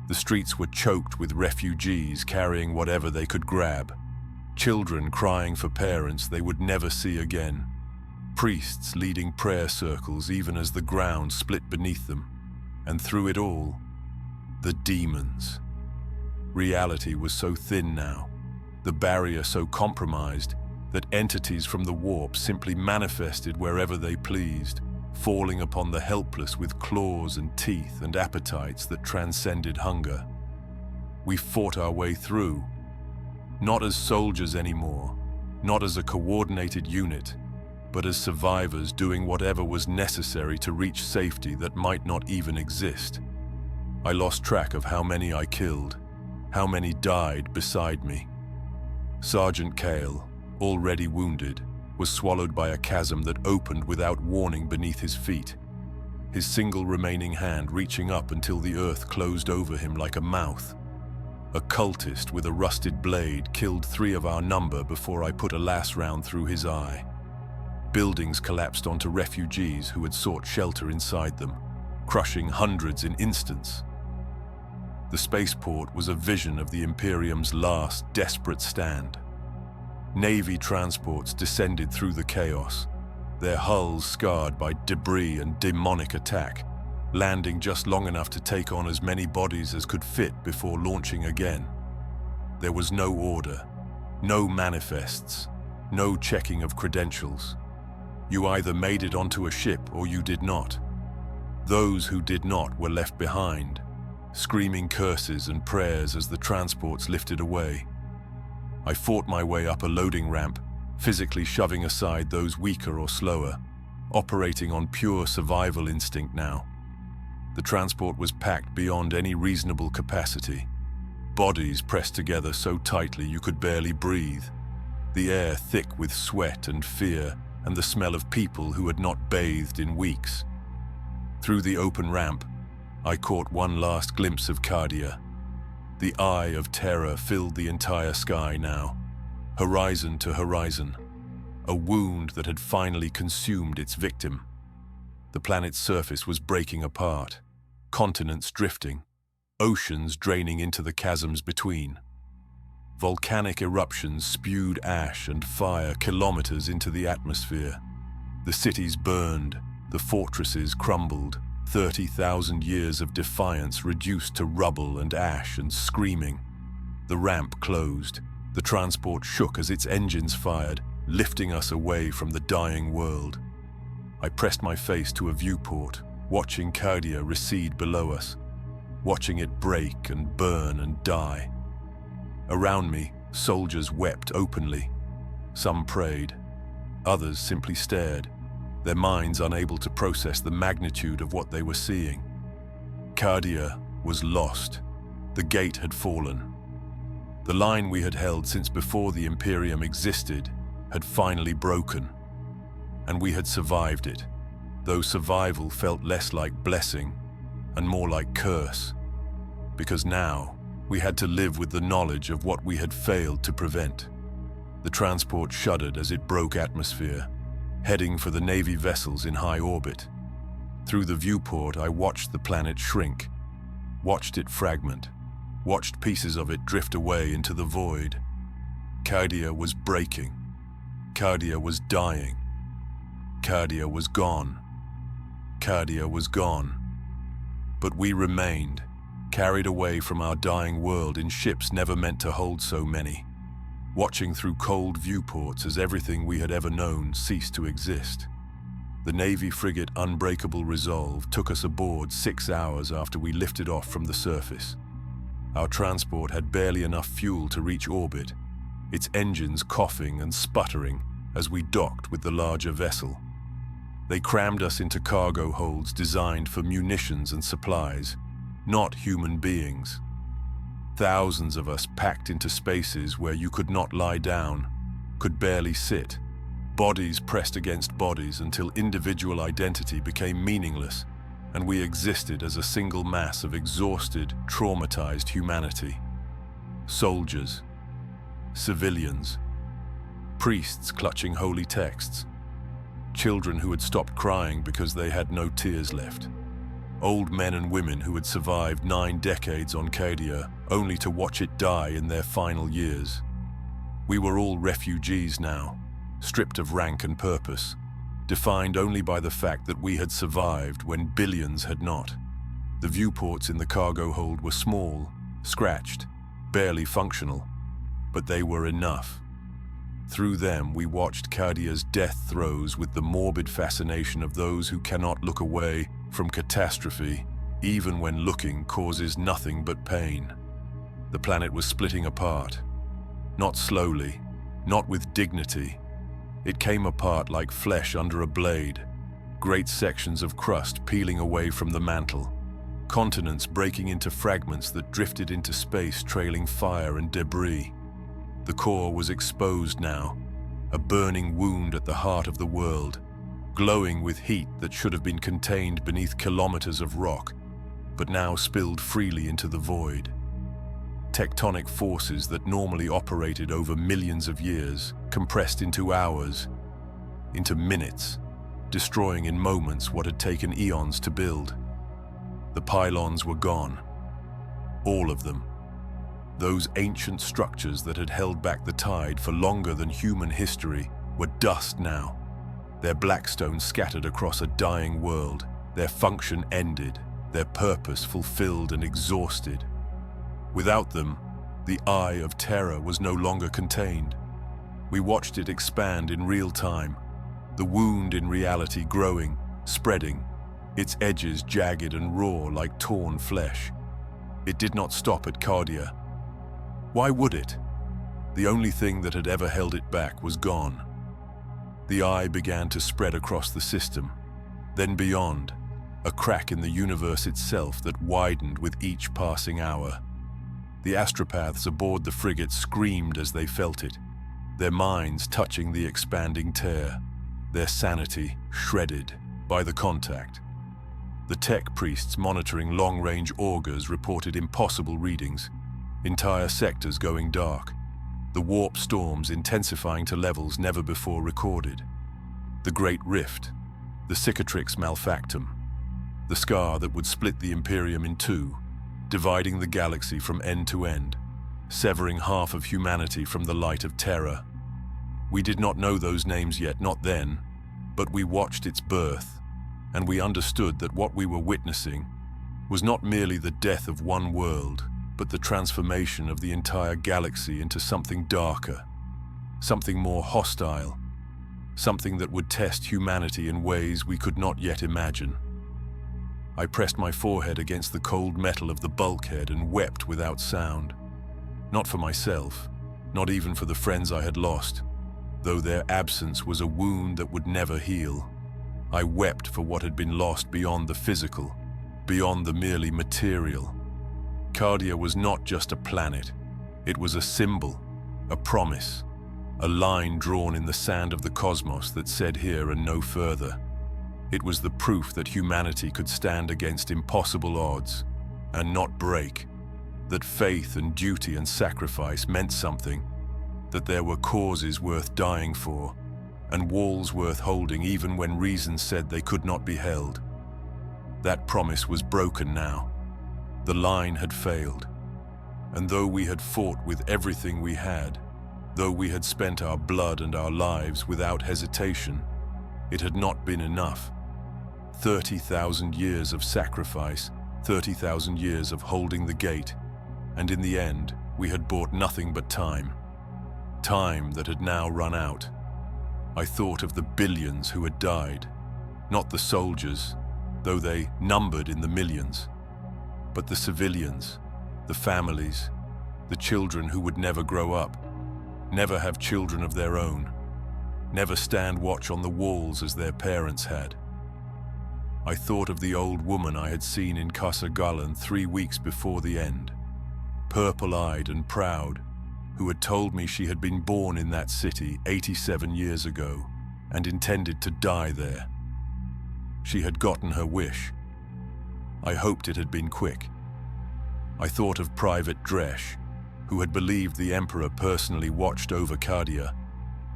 The streets were choked with refugees carrying whatever they could grab. Children crying for parents they would never see again. Priests leading prayer circles even as the ground split beneath them. And through it all, the demons. Reality was so thin now, the barrier so compromised, that entities from the warp simply manifested wherever they pleased, falling upon the helpless with claws and teeth and appetites that transcended hunger. We fought our way through, not as soldiers anymore, not as a coordinated unit, but as survivors doing whatever was necessary to reach safety that might not even exist. I lost track of how many I killed, how many died beside me. Sergeant Cale, already wounded, was swallowed by a chasm that opened without warning beneath his feet, his single remaining hand reaching up until the earth closed over him like a mouth. A cultist with a rusted blade killed 3 of our number before I put a lass round through his eye. Buildings collapsed onto refugees who had sought shelter inside them, crushing hundreds in instants. The spaceport was a vision of the Imperium's last desperate stand. Navy transports descended through the chaos, their hulls scarred by debris and demonic attack, landing just long enough to take on as many bodies as could fit before launching again. There was no order, no manifests, no checking of credentials. You either made it onto a ship or you did not. Those who did not were left behind, screaming curses and prayers as the transports lifted away. I fought my way up a loading ramp, physically shoving aside those weaker or slower, operating on pure survival instinct now. The transport was packed beyond any reasonable capacity. Bodies pressed together so tightly you could barely breathe. The air thick with sweat and fear and the smell of people who had not bathed in weeks. Through the open ramp, I caught one last glimpse of Cadia. The eye of terror filled the entire sky now, horizon to horizon, a wound that had finally consumed its victim. The planet's surface was breaking apart, continents drifting, oceans draining into the chasms between. Volcanic eruptions spewed ash and fire kilometers into the atmosphere. The cities burned, the fortresses crumbled, 30,000 years of defiance reduced to rubble and ash and screaming. The ramp closed. The transport shook as its engines fired, lifting us away from the dying world. I pressed my face to a viewport, watching Cadia recede below us, watching it break and burn and die. Around me, soldiers wept openly. Some prayed. Others simply stared, their minds unable to process the magnitude of what they were seeing. Cadia was lost. The gate had fallen. The line we had held since before the Imperium existed had finally broken, and we had survived it, though survival felt less like blessing and more like curse, because now we had to live with the knowledge of what we had failed to prevent. The transport shuddered as it broke atmosphere, heading for the Navy vessels in high orbit. Through the viewport, I watched the planet shrink, watched it fragment. watched pieces of it drift away into the void. Cadia was breaking. Cadia was dying. Cadia was gone. Cadia was gone. But we remained, carried away from our dying world in ships never meant to hold so many, watching through cold viewports as everything we had ever known ceased to exist. The Navy frigate Unbreakable Resolve took us aboard 6 hours after we lifted off from the surface. Our transport had barely enough fuel to reach orbit, its engines coughing and sputtering as we docked with the larger vessel. They crammed us into cargo holds designed for munitions and supplies, not human beings. Thousands of us packed into spaces where you could not lie down, could barely sit, bodies pressed against bodies until individual identity became meaningless and we existed as a single mass of exhausted, traumatized humanity. Soldiers, civilians, priests clutching holy texts, children who had stopped crying because they had no tears left, old men and women who had survived 9 decades on Cadia only to watch it die in their final years. We were all refugees now, stripped of rank and purpose, defined only by the fact that we had survived when billions had not. The viewports in the cargo hold were small, scratched, barely functional, but they were enough. Through them, we watched Cadia's death throes with the morbid fascination of those who cannot look away from catastrophe, even when looking causes nothing but pain. The planet was splitting apart. Not slowly, not with dignity. It came apart like flesh under a blade, great sections of crust peeling away from the mantle, continents breaking into fragments that drifted into space trailing fire and debris. The core was exposed now, a burning wound at the heart of the world, glowing with heat that should have been contained beneath kilometers of rock, but now spilled freely into the void. Tectonic forces that normally operated over millions of years, compressed into hours, into minutes, destroying in moments what had taken eons to build. The pylons were gone. All of them. Those ancient structures that had held back the tide for longer than human history were dust now, their blackstone scattered across a dying world, their function ended, their purpose fulfilled and exhausted. Without them, the Eye of Terror was no longer contained. We watched it expand in real time, the wound in reality growing, spreading, its edges jagged and raw like torn flesh. It did not stop at Cadia. Why would it? The only thing that had ever held it back was gone. The eye began to spread across the system, then beyond, a crack in the universe itself that widened with each passing hour. The astropaths aboard the frigate screamed as they felt it, their minds touching the expanding tear, their sanity shredded by the contact. The tech priests monitoring long-range augers reported impossible readings, entire sectors going dark, the warp storms intensifying to levels never before recorded. The Great Rift, the cicatrix malfactum, the scar that would split the Imperium in two, dividing the galaxy from end to end, severing half of humanity from the light of terror. We did not know those names yet, not then, but we watched its birth, and we understood that what we were witnessing was not merely the death of one world, but the transformation of the entire galaxy into something darker, something more hostile, something that would test humanity in ways we could not yet imagine. I pressed my forehead against the cold metal of the bulkhead and wept without sound. Not for myself, not even for the friends I had lost, though their absence was a wound that would never heal. I wept for what had been lost beyond the physical, beyond the merely material. Cadia was not just a planet. It was a symbol, a promise, a line drawn in the sand of the cosmos that said here and no further. It was the proof that humanity could stand against impossible odds and not break, that faith and duty and sacrifice meant something, that there were causes worth dying for and walls worth holding even when reason said they could not be held. That promise was broken now. The line had failed. And though we had fought with everything we had, though we had spent our blood and our lives without hesitation, it had not been enough. 30,000 years of sacrifice, 30,000 years of holding the gate, and in the end, we had bought nothing but time. Time that had now run out. I thought of the billions who had died, not the soldiers, though they numbered in the millions, but the civilians, the families, the children who would never grow up, never have children of their own, never stand watch on the walls as their parents had. I thought of the old woman I had seen in Cadia 3 weeks before the end, purple-eyed and proud, who had told me she had been born in that city 87 years ago and intended to die there. She had gotten her wish. I hoped it had been quick. I thought of Private Dresch, who had believed the Emperor personally watched over Cadia,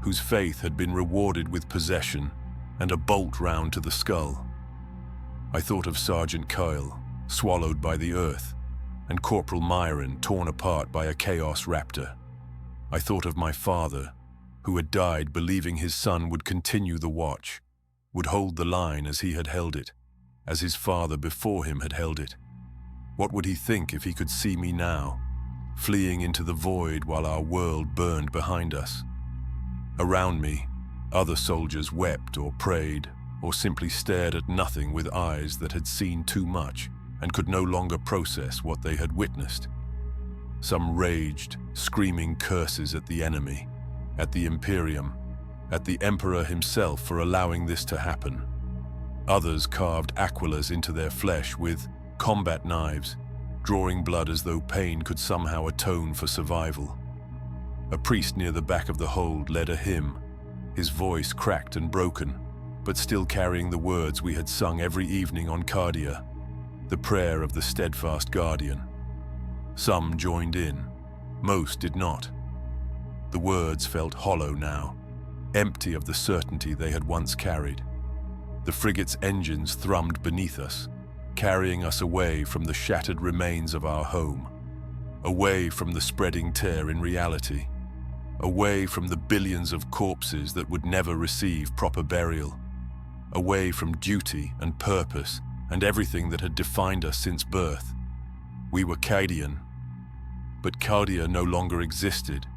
whose faith had been rewarded with possession and a bolt round to the skull. I thought of Sergeant Kyle, swallowed by the earth, and Corporal Myron torn apart by a chaos raptor. I thought of my father, who had died believing his son would continue the watch, would hold the line as he had held it, as his father before him had held it. What would he think if he could see me now, fleeing into the void while our world burned behind us? Around me, other soldiers wept or prayed, or simply stared at nothing with eyes that had seen too much and could no longer process what they had witnessed. Some raged, screaming curses at the enemy, at the Imperium, at the Emperor himself for allowing this to happen. Others carved Aquilas into their flesh with combat knives, drawing blood as though pain could somehow atone for survival. A priest near the back of the hold led a hymn, his voice cracked and broken, but still carrying the words we had sung every evening on Cadia, the prayer of the steadfast guardian. Some joined in, most did not. The words felt hollow now, empty of the certainty they had once carried. The frigate's engines thrummed beneath us, carrying us away from the shattered remains of our home, away from the spreading tear in reality, away from the billions of corpses that would never receive proper burial, away from duty and purpose and everything that had defined us since birth. We were Cadian, but Cadia no longer existed.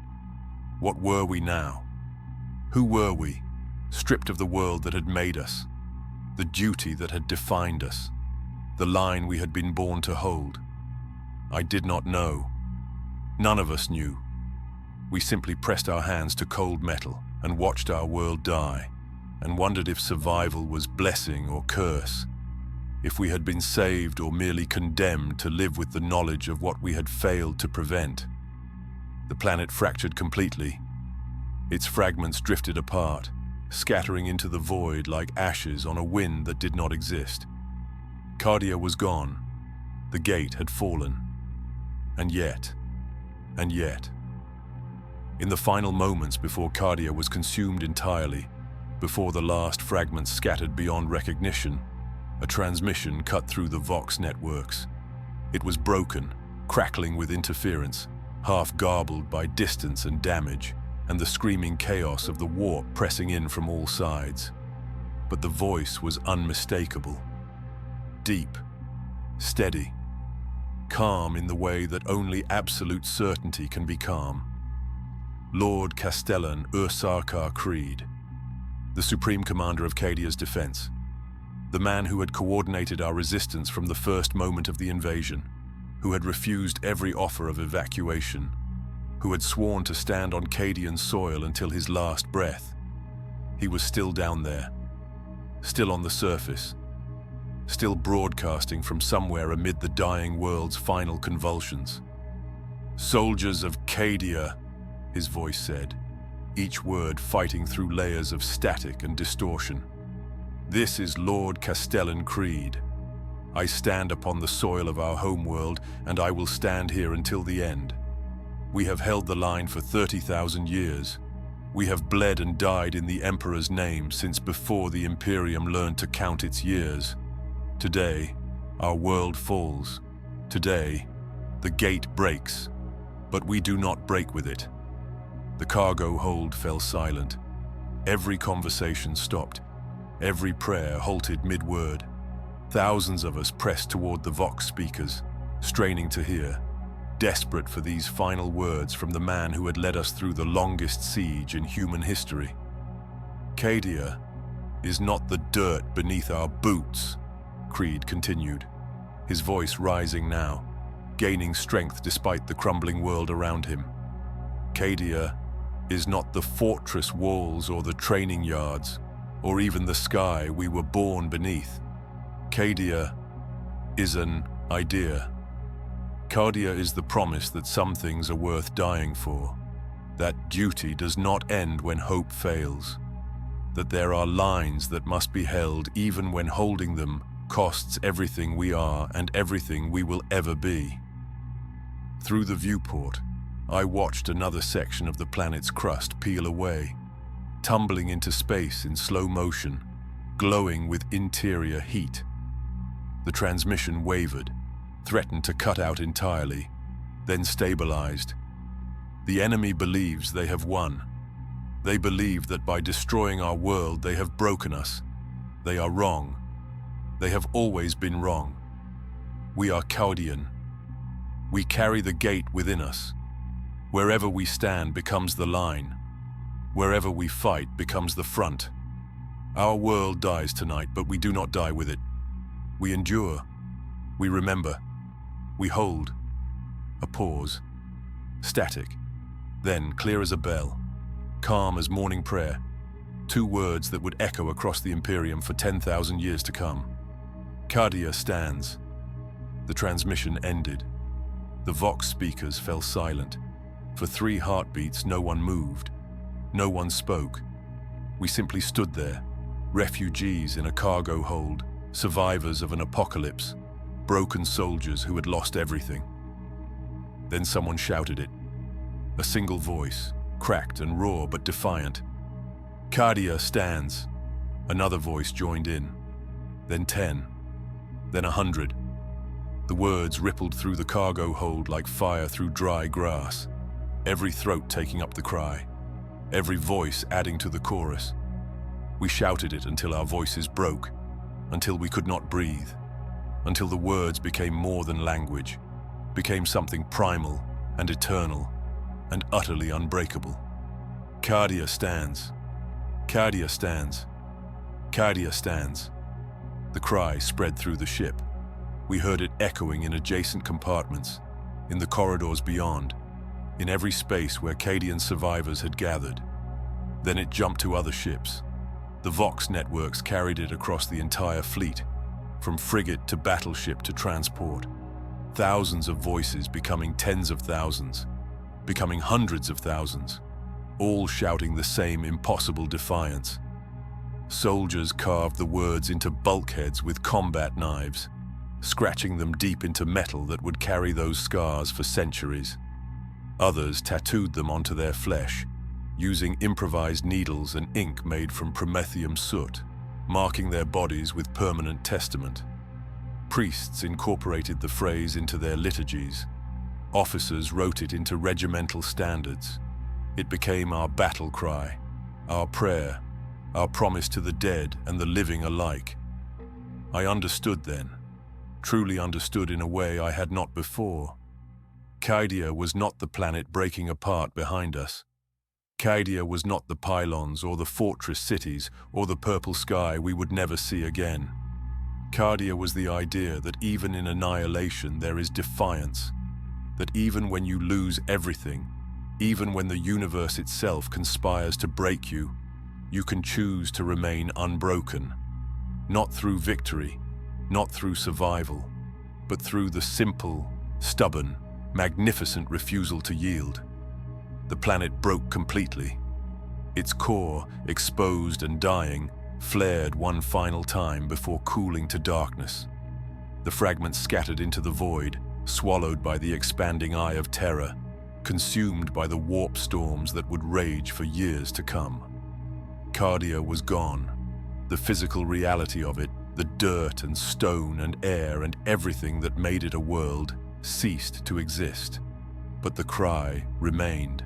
What were we now? Who were we, stripped of the world that had made us, the duty that had defined us, the line we had been born to hold? I did not know. None of us knew. We simply pressed our hands to cold metal and watched our world die, and wondered if survival was blessing or curse, if we had been saved or merely condemned to live with the knowledge of what we had failed to prevent. The planet fractured completely. Its fragments drifted apart, scattering into the void like ashes on a wind that did not exist. Cadia was gone. The gate had fallen. And yet, in the final moments before Cadia was consumed entirely, before the last fragments scattered beyond recognition, a transmission cut through the Vox networks. It was broken, crackling with interference, half garbled by distance and damage, and the screaming chaos of the warp pressing in from all sides. But the voice was unmistakable. Deep, steady, calm in the way that only absolute certainty can be calm. Lord Castellan Ursarkar Creed, the Supreme Commander of Cadia's defense, the man who had coordinated our resistance from the first moment of the invasion, who had refused every offer of evacuation, who had sworn to stand on Cadian soil until his last breath. He was still down there, still on the surface, still broadcasting from somewhere amid the dying world's final convulsions. "Soldiers of Cadia," his voice said, each word fighting through layers of static and distortion. "This is Lord Castellan Creed. I stand upon the soil of our homeworld, and I will stand here until the end. We have held the line for 30,000 years. We have bled and died in the Emperor's name since before the Imperium learned to count its years. Today, our world falls. Today, the gate breaks, But we do not break with it. The cargo hold fell silent. Every conversation stopped. Every prayer halted mid-word. Thousands of us pressed toward the Vox speakers, straining to hear, desperate for these final words from the man who had led us through the longest siege in human history. Cadia is not the dirt beneath our boots, Creed continued, his voice rising now, gaining strength despite the crumbling world around him. Cadia is not the fortress walls or the training yards, or even the sky we were born beneath. Cadia is an idea. Cadia is the promise that some things are worth dying for, that duty does not end when hope fails, that there are lines that must be held even when holding them costs everything we are and everything we will ever be. Through the viewport, I watched another section of the planet's crust peel away, tumbling into space in slow motion, glowing with interior heat. The transmission wavered, threatened to cut out entirely, then stabilized. The enemy believes they have won. They believe that by destroying our world they have broken us. They are wrong. They have always been wrong. We are Cadian. We carry the gate within us. Wherever we stand becomes the line. Wherever we fight becomes the front. Our world dies tonight, but we do not die with it. We endure. We remember. We hold. A pause. Static. Then, clear as a bell. Calm as morning prayer. Two words that would echo across the Imperium for 10,000 years to come. Cadia stands. The transmission ended. The Vox speakers fell silent. For 3 heartbeats, no one moved. No one spoke. We simply stood there, refugees in a cargo hold, survivors of an apocalypse, broken soldiers who had lost everything. Then someone shouted it. A single voice, cracked and raw but defiant. Cadia stands. Another voice joined in. Then 10. Then 100. The words rippled through the cargo hold like fire through dry grass, every throat taking up the cry, every voice adding to the chorus. We shouted it until our voices broke, until we could not breathe, until the words became more than language, became something primal and eternal and utterly unbreakable. Cadia stands. Cadia stands. Cadia stands. The cry spread through the ship. We heard it echoing in adjacent compartments, in the corridors beyond, in every space where Cadian survivors had gathered. Then it jumped to other ships. The Vox networks carried it across the entire fleet, from frigate to battleship to transport. Thousands of voices becoming tens of thousands, becoming hundreds of thousands, all shouting the same impossible defiance. Soldiers carved the words into bulkheads with combat knives, scratching them deep into metal that would carry those scars for centuries. Others tattooed them onto their flesh, using improvised needles and ink made from promethium soot, marking their bodies with permanent testament. Priests incorporated the phrase into their liturgies. Officers wrote it into regimental standards. It became our battle cry, our prayer, our promise to the dead and the living alike. I understood then, truly understood in a way I had not before. Cadia was not the planet breaking apart behind us. Cadia was not the pylons or the fortress cities or the purple sky we would never see again. Cadia was the idea that even in annihilation there is defiance, that even when you lose everything, even when the universe itself conspires to break you, you can choose to remain unbroken, not through victory, not through survival, but through the simple, stubborn, magnificent refusal to yield. The planet broke completely. Its core, exposed and dying, flared one final time before cooling to darkness. The fragments scattered into the void, swallowed by the expanding eye of terror, consumed by the warp storms that would rage for years to come. Cadia was gone. The physical reality of it, the dirt and stone and air and everything that made it a world, ceased to exist. but the cry remained.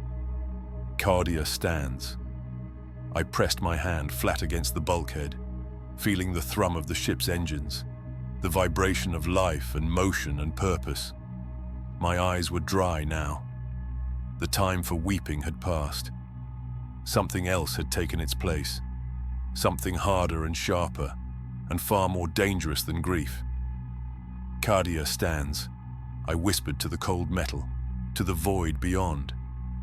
Cadia stands. I pressed my hand flat against the bulkhead, feeling the thrum of the ship's engines, the vibration of life and motion and purpose. My eyes were dry now. The time for weeping had passed. Something else had taken its place, something harder and sharper, and far more dangerous than grief. Cadia stands, I whispered to the cold metal, to the void beyond,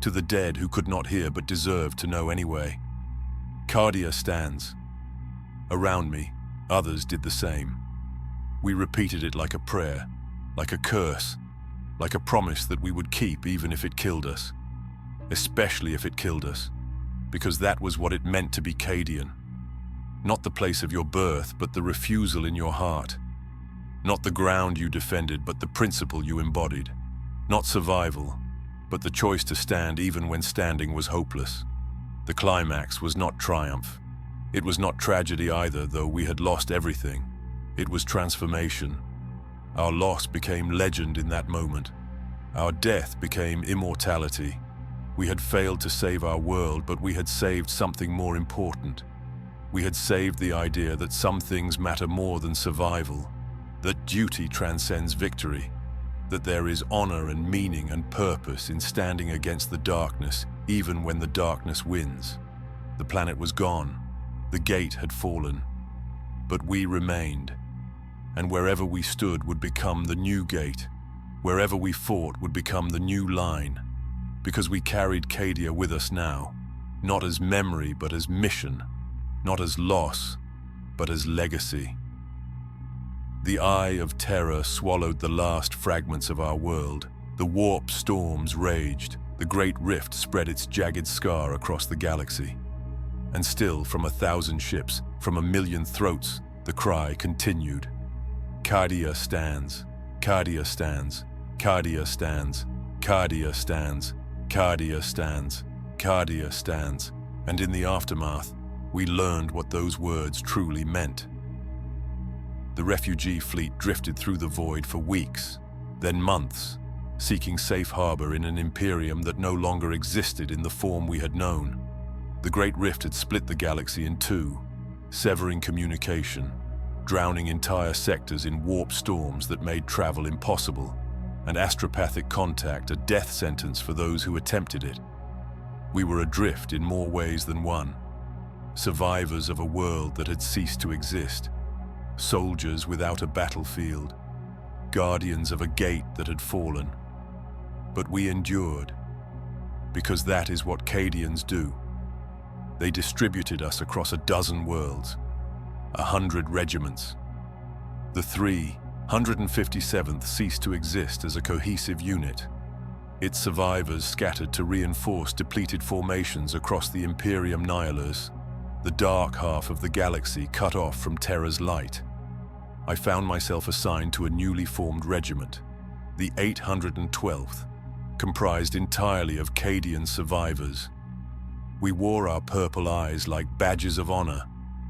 to the dead who could not hear but deserved to know anyway. Cadia stands. Around me, others did the same. We repeated it like a prayer, like a curse, like a promise that we would keep even if it killed us. Especially if it killed us, because that was what it meant to be Cadian. Not the place of your birth, but the refusal in your heart. Not the ground you defended, but the principle you embodied. Not survival, but the choice to stand even when standing was hopeless. The climax was not triumph. It was not tragedy either, though we had lost everything. It was transformation. Our loss became legend in that moment. Our death became immortality. We had failed to save our world, but we had saved something more important. We had saved the idea that some things matter more than survival, that duty transcends victory, that there is honor and meaning and purpose in standing against the darkness, even when the darkness wins. The planet was gone. The gate had fallen. But we remained. And wherever we stood would become the new gate. Wherever we fought would become the new line. Because we carried Cadia with us now, not as memory but as mission, not as loss but as legacy. The eye of terror swallowed the last fragments of our world. The warp storms raged. The great rift spread its jagged scar across the galaxy. And still, from 1,000 ships, from 1,000,000 throats, the cry continued. Cadia stands. Cadia stands. Cadia stands. Cadia stands. Cadia stands. Cadia stands. And in the aftermath, we learned what those words truly meant. The refugee fleet drifted through the void for weeks, then months, seeking safe harbor in an imperium that no longer existed in the form we had known. The Great Rift had split the galaxy in two, severing communication, drowning entire sectors in warp storms that made travel impossible, and astropathic contact a death sentence for those who attempted it. We were adrift in more ways than one, survivors of a world that had ceased to exist, soldiers without a battlefield, guardians of a gate that had fallen. But we endured, because that is what Cadians do. They distributed us across 12 worlds, 100 regiments. The 357th ceased to exist as a cohesive unit. Its survivors scattered to reinforce depleted formations across the Imperium Nihilus, the dark half of the galaxy cut off from Terra's light. I found myself assigned to a newly formed regiment, the 812th, comprised entirely of Cadian survivors. We wore our purple eyes like badges of honor,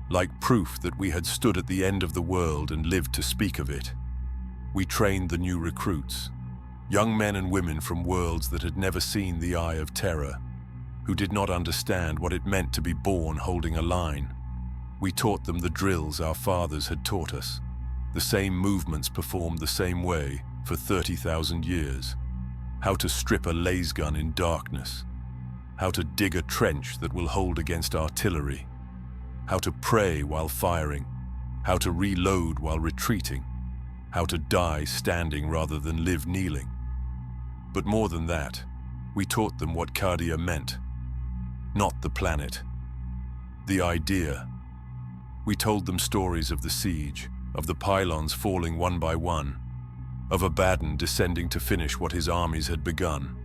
like proof that we had stood at the end of the world and lived to speak of it. We trained the new recruits, young men and women from worlds that had never seen the eye of terror, who did not understand what it meant to be born holding a line. We taught them the drills our fathers had taught us, the same movements performed the same way for 30,000 years, how to strip a laser gun in darkness, how to dig a trench that will hold against artillery, how to pray while firing, how to reload while retreating, how to die standing rather than live kneeling. But more than that, we taught them what Cadia meant. Not the planet, the idea. We told them stories of the siege, of the pylons falling one by one, of Abaddon descending to finish what his armies had begun.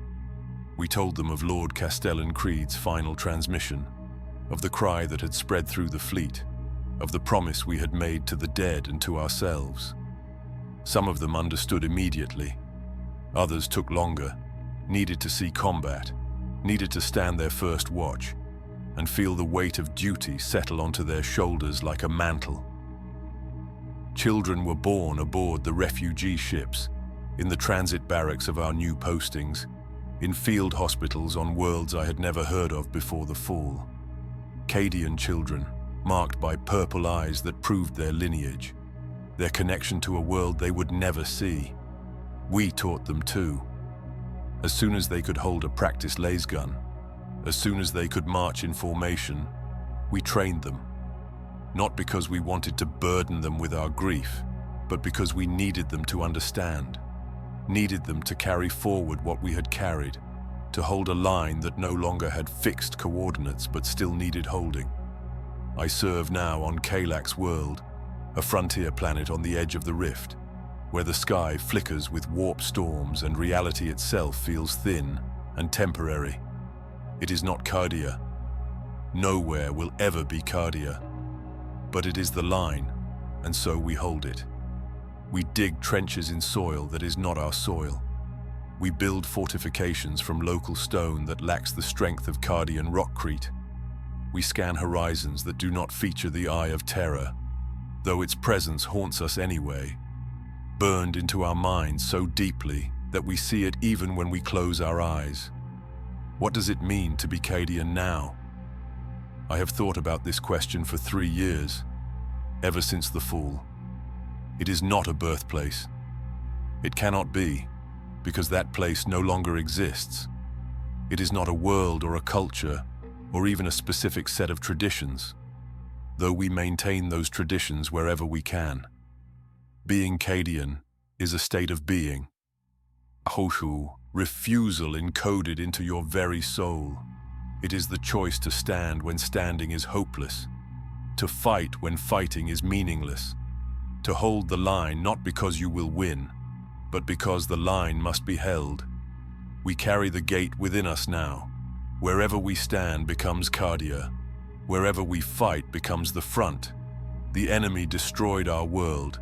We told them of Lord Castellan Creed's final transmission, of the cry that had spread through the fleet, of the promise we had made to the dead and to ourselves. Some of them understood immediately. Others took longer, needed to see combat, needed to stand their first watch, and feel the weight of duty settle onto their shoulders like a mantle. Children were born aboard the refugee ships, in the transit barracks of our new postings, in field hospitals on worlds I had never heard of before the fall. Cadian children, marked by purple eyes that proved their lineage, their connection to a world they would never see. We taught them too. As soon as they could hold a practice laser gun, as soon as they could march in formation, we trained them. Not because we wanted to burden them with our grief, but because we needed them to understand, needed them to carry forward what we had carried, to hold a line that no longer had fixed coordinates but still needed holding. I serve now on Kalak's world, a frontier planet on the edge of the rift, where the sky flickers with warp storms and reality itself feels thin and temporary. It is not Cadia. Nowhere will ever be Cadia. But it is the line, and so we hold it. We dig trenches in soil that is not our soil. We build fortifications from local stone that lacks the strength of Cadian rockcrete. We scan horizons that do not feature the eye of terror, though its presence haunts us anyway, burned into our minds so deeply that we see it even when we close our eyes. What does it mean to be Cadian now? I have thought about this question for 3 years, ever since the fall. It is not a birthplace. It cannot be, because that place no longer exists. It is not a world or a culture, or even a specific set of traditions, though we maintain those traditions wherever we can. Being Cadian is a state of being. Hoshu, refusal encoded into your very soul. It is the choice to stand when standing is hopeless, to fight when fighting is meaningless, to hold the line not because you will win, but because the line must be held. We carry the gate within us now. Wherever we stand becomes Cadia. Wherever we fight becomes the front. The enemy destroyed our world,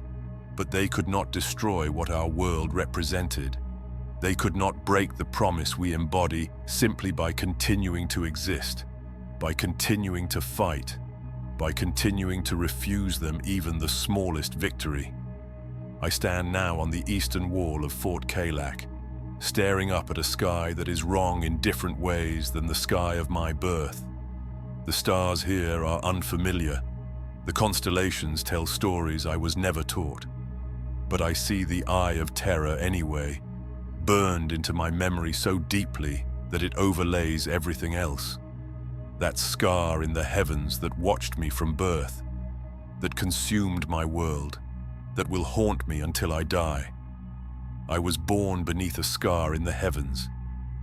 but they could not destroy what our world represented. They could not break the promise we embody simply by continuing to exist, by continuing to fight, by continuing to refuse them even the smallest victory. I stand now on the eastern wall of Fort Kalak, staring up at a sky that is wrong in different ways than the sky of my birth. The stars here are unfamiliar. The constellations tell stories I was never taught. But I see the eye of terror anyway, burned into my memory so deeply that it overlays everything else. That scar in the heavens that watched me from birth, that consumed my world, that will haunt me until I die. I was born beneath a scar in the heavens,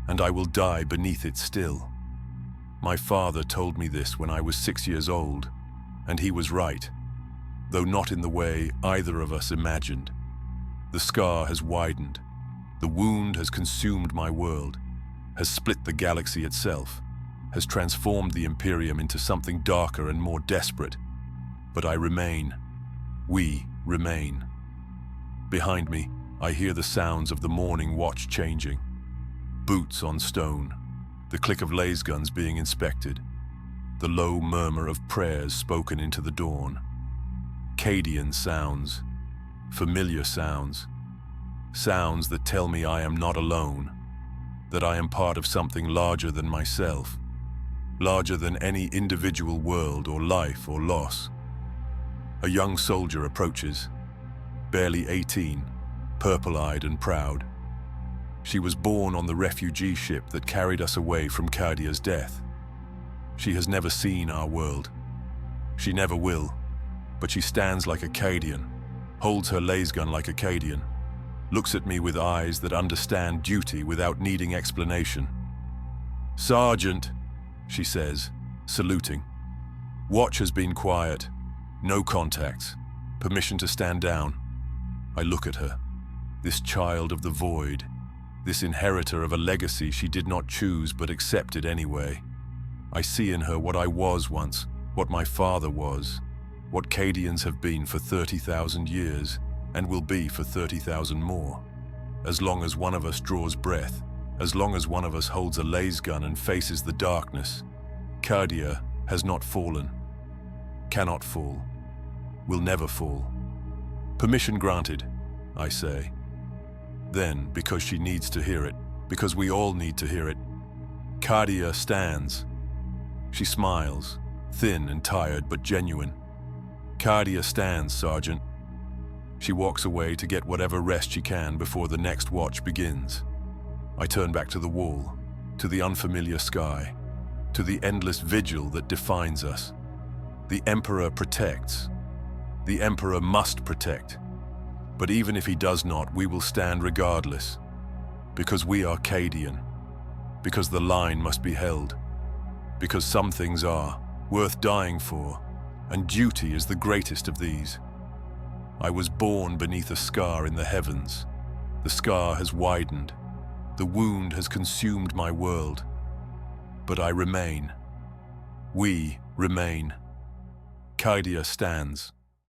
and I will die beneath it still. My father told me this when I was 6 years old, and he was right, though not in the way either of us imagined. The scar has widened. The wound has consumed my world, has split the galaxy itself, has transformed the Imperium into something darker and more desperate. But I remain. We remain. Behind me, I hear the sounds of the morning watch changing. Boots on stone, the click of laser guns being inspected, the low murmur of prayers spoken into the dawn. Cadian sounds, familiar sounds, sounds that tell me I am not alone, that I am part of something larger than myself, larger than any individual world or life or loss. A young soldier approaches, barely 18, purple-eyed and proud. She was born on the refugee ship that carried us away from Cadia's death. She has never seen our world. She never will, but she stands like a Cadian, holds her laser gun like a Cadian, looks at me with eyes that understand duty without needing explanation. "Sergeant," she says, saluting. "Watch has been quiet. No contacts. Permission to stand down." I look at her, this child of the void, this inheritor of a legacy she did not choose but accepted anyway. I see in her what I was once, what my father was, what Cadians have been for 30,000 years, and will be for 30,000 more. As long as one of us draws breath, as long as one of us holds a laser gun and faces the darkness, Cadia has not fallen, cannot fall, will never fall. "Permission granted," I say. Then, because she needs to hear it, because we all need to hear it. Cadia stands. She smiles, thin and tired but genuine. Cadia stands, Sergeant. She walks away to get whatever rest she can before the next watch begins. I turn back to the wall, to the unfamiliar sky, to the endless vigil that defines us. The Emperor protects. The Emperor must protect. But even if he does not, we will stand regardless. Because we are Cadian. Because the line must be held. Because some things are worth dying for, and duty is the greatest of these. I was born beneath a scar in the heavens. The scar has widened. The wound has consumed my world. But I remain. We remain. Cadia stands.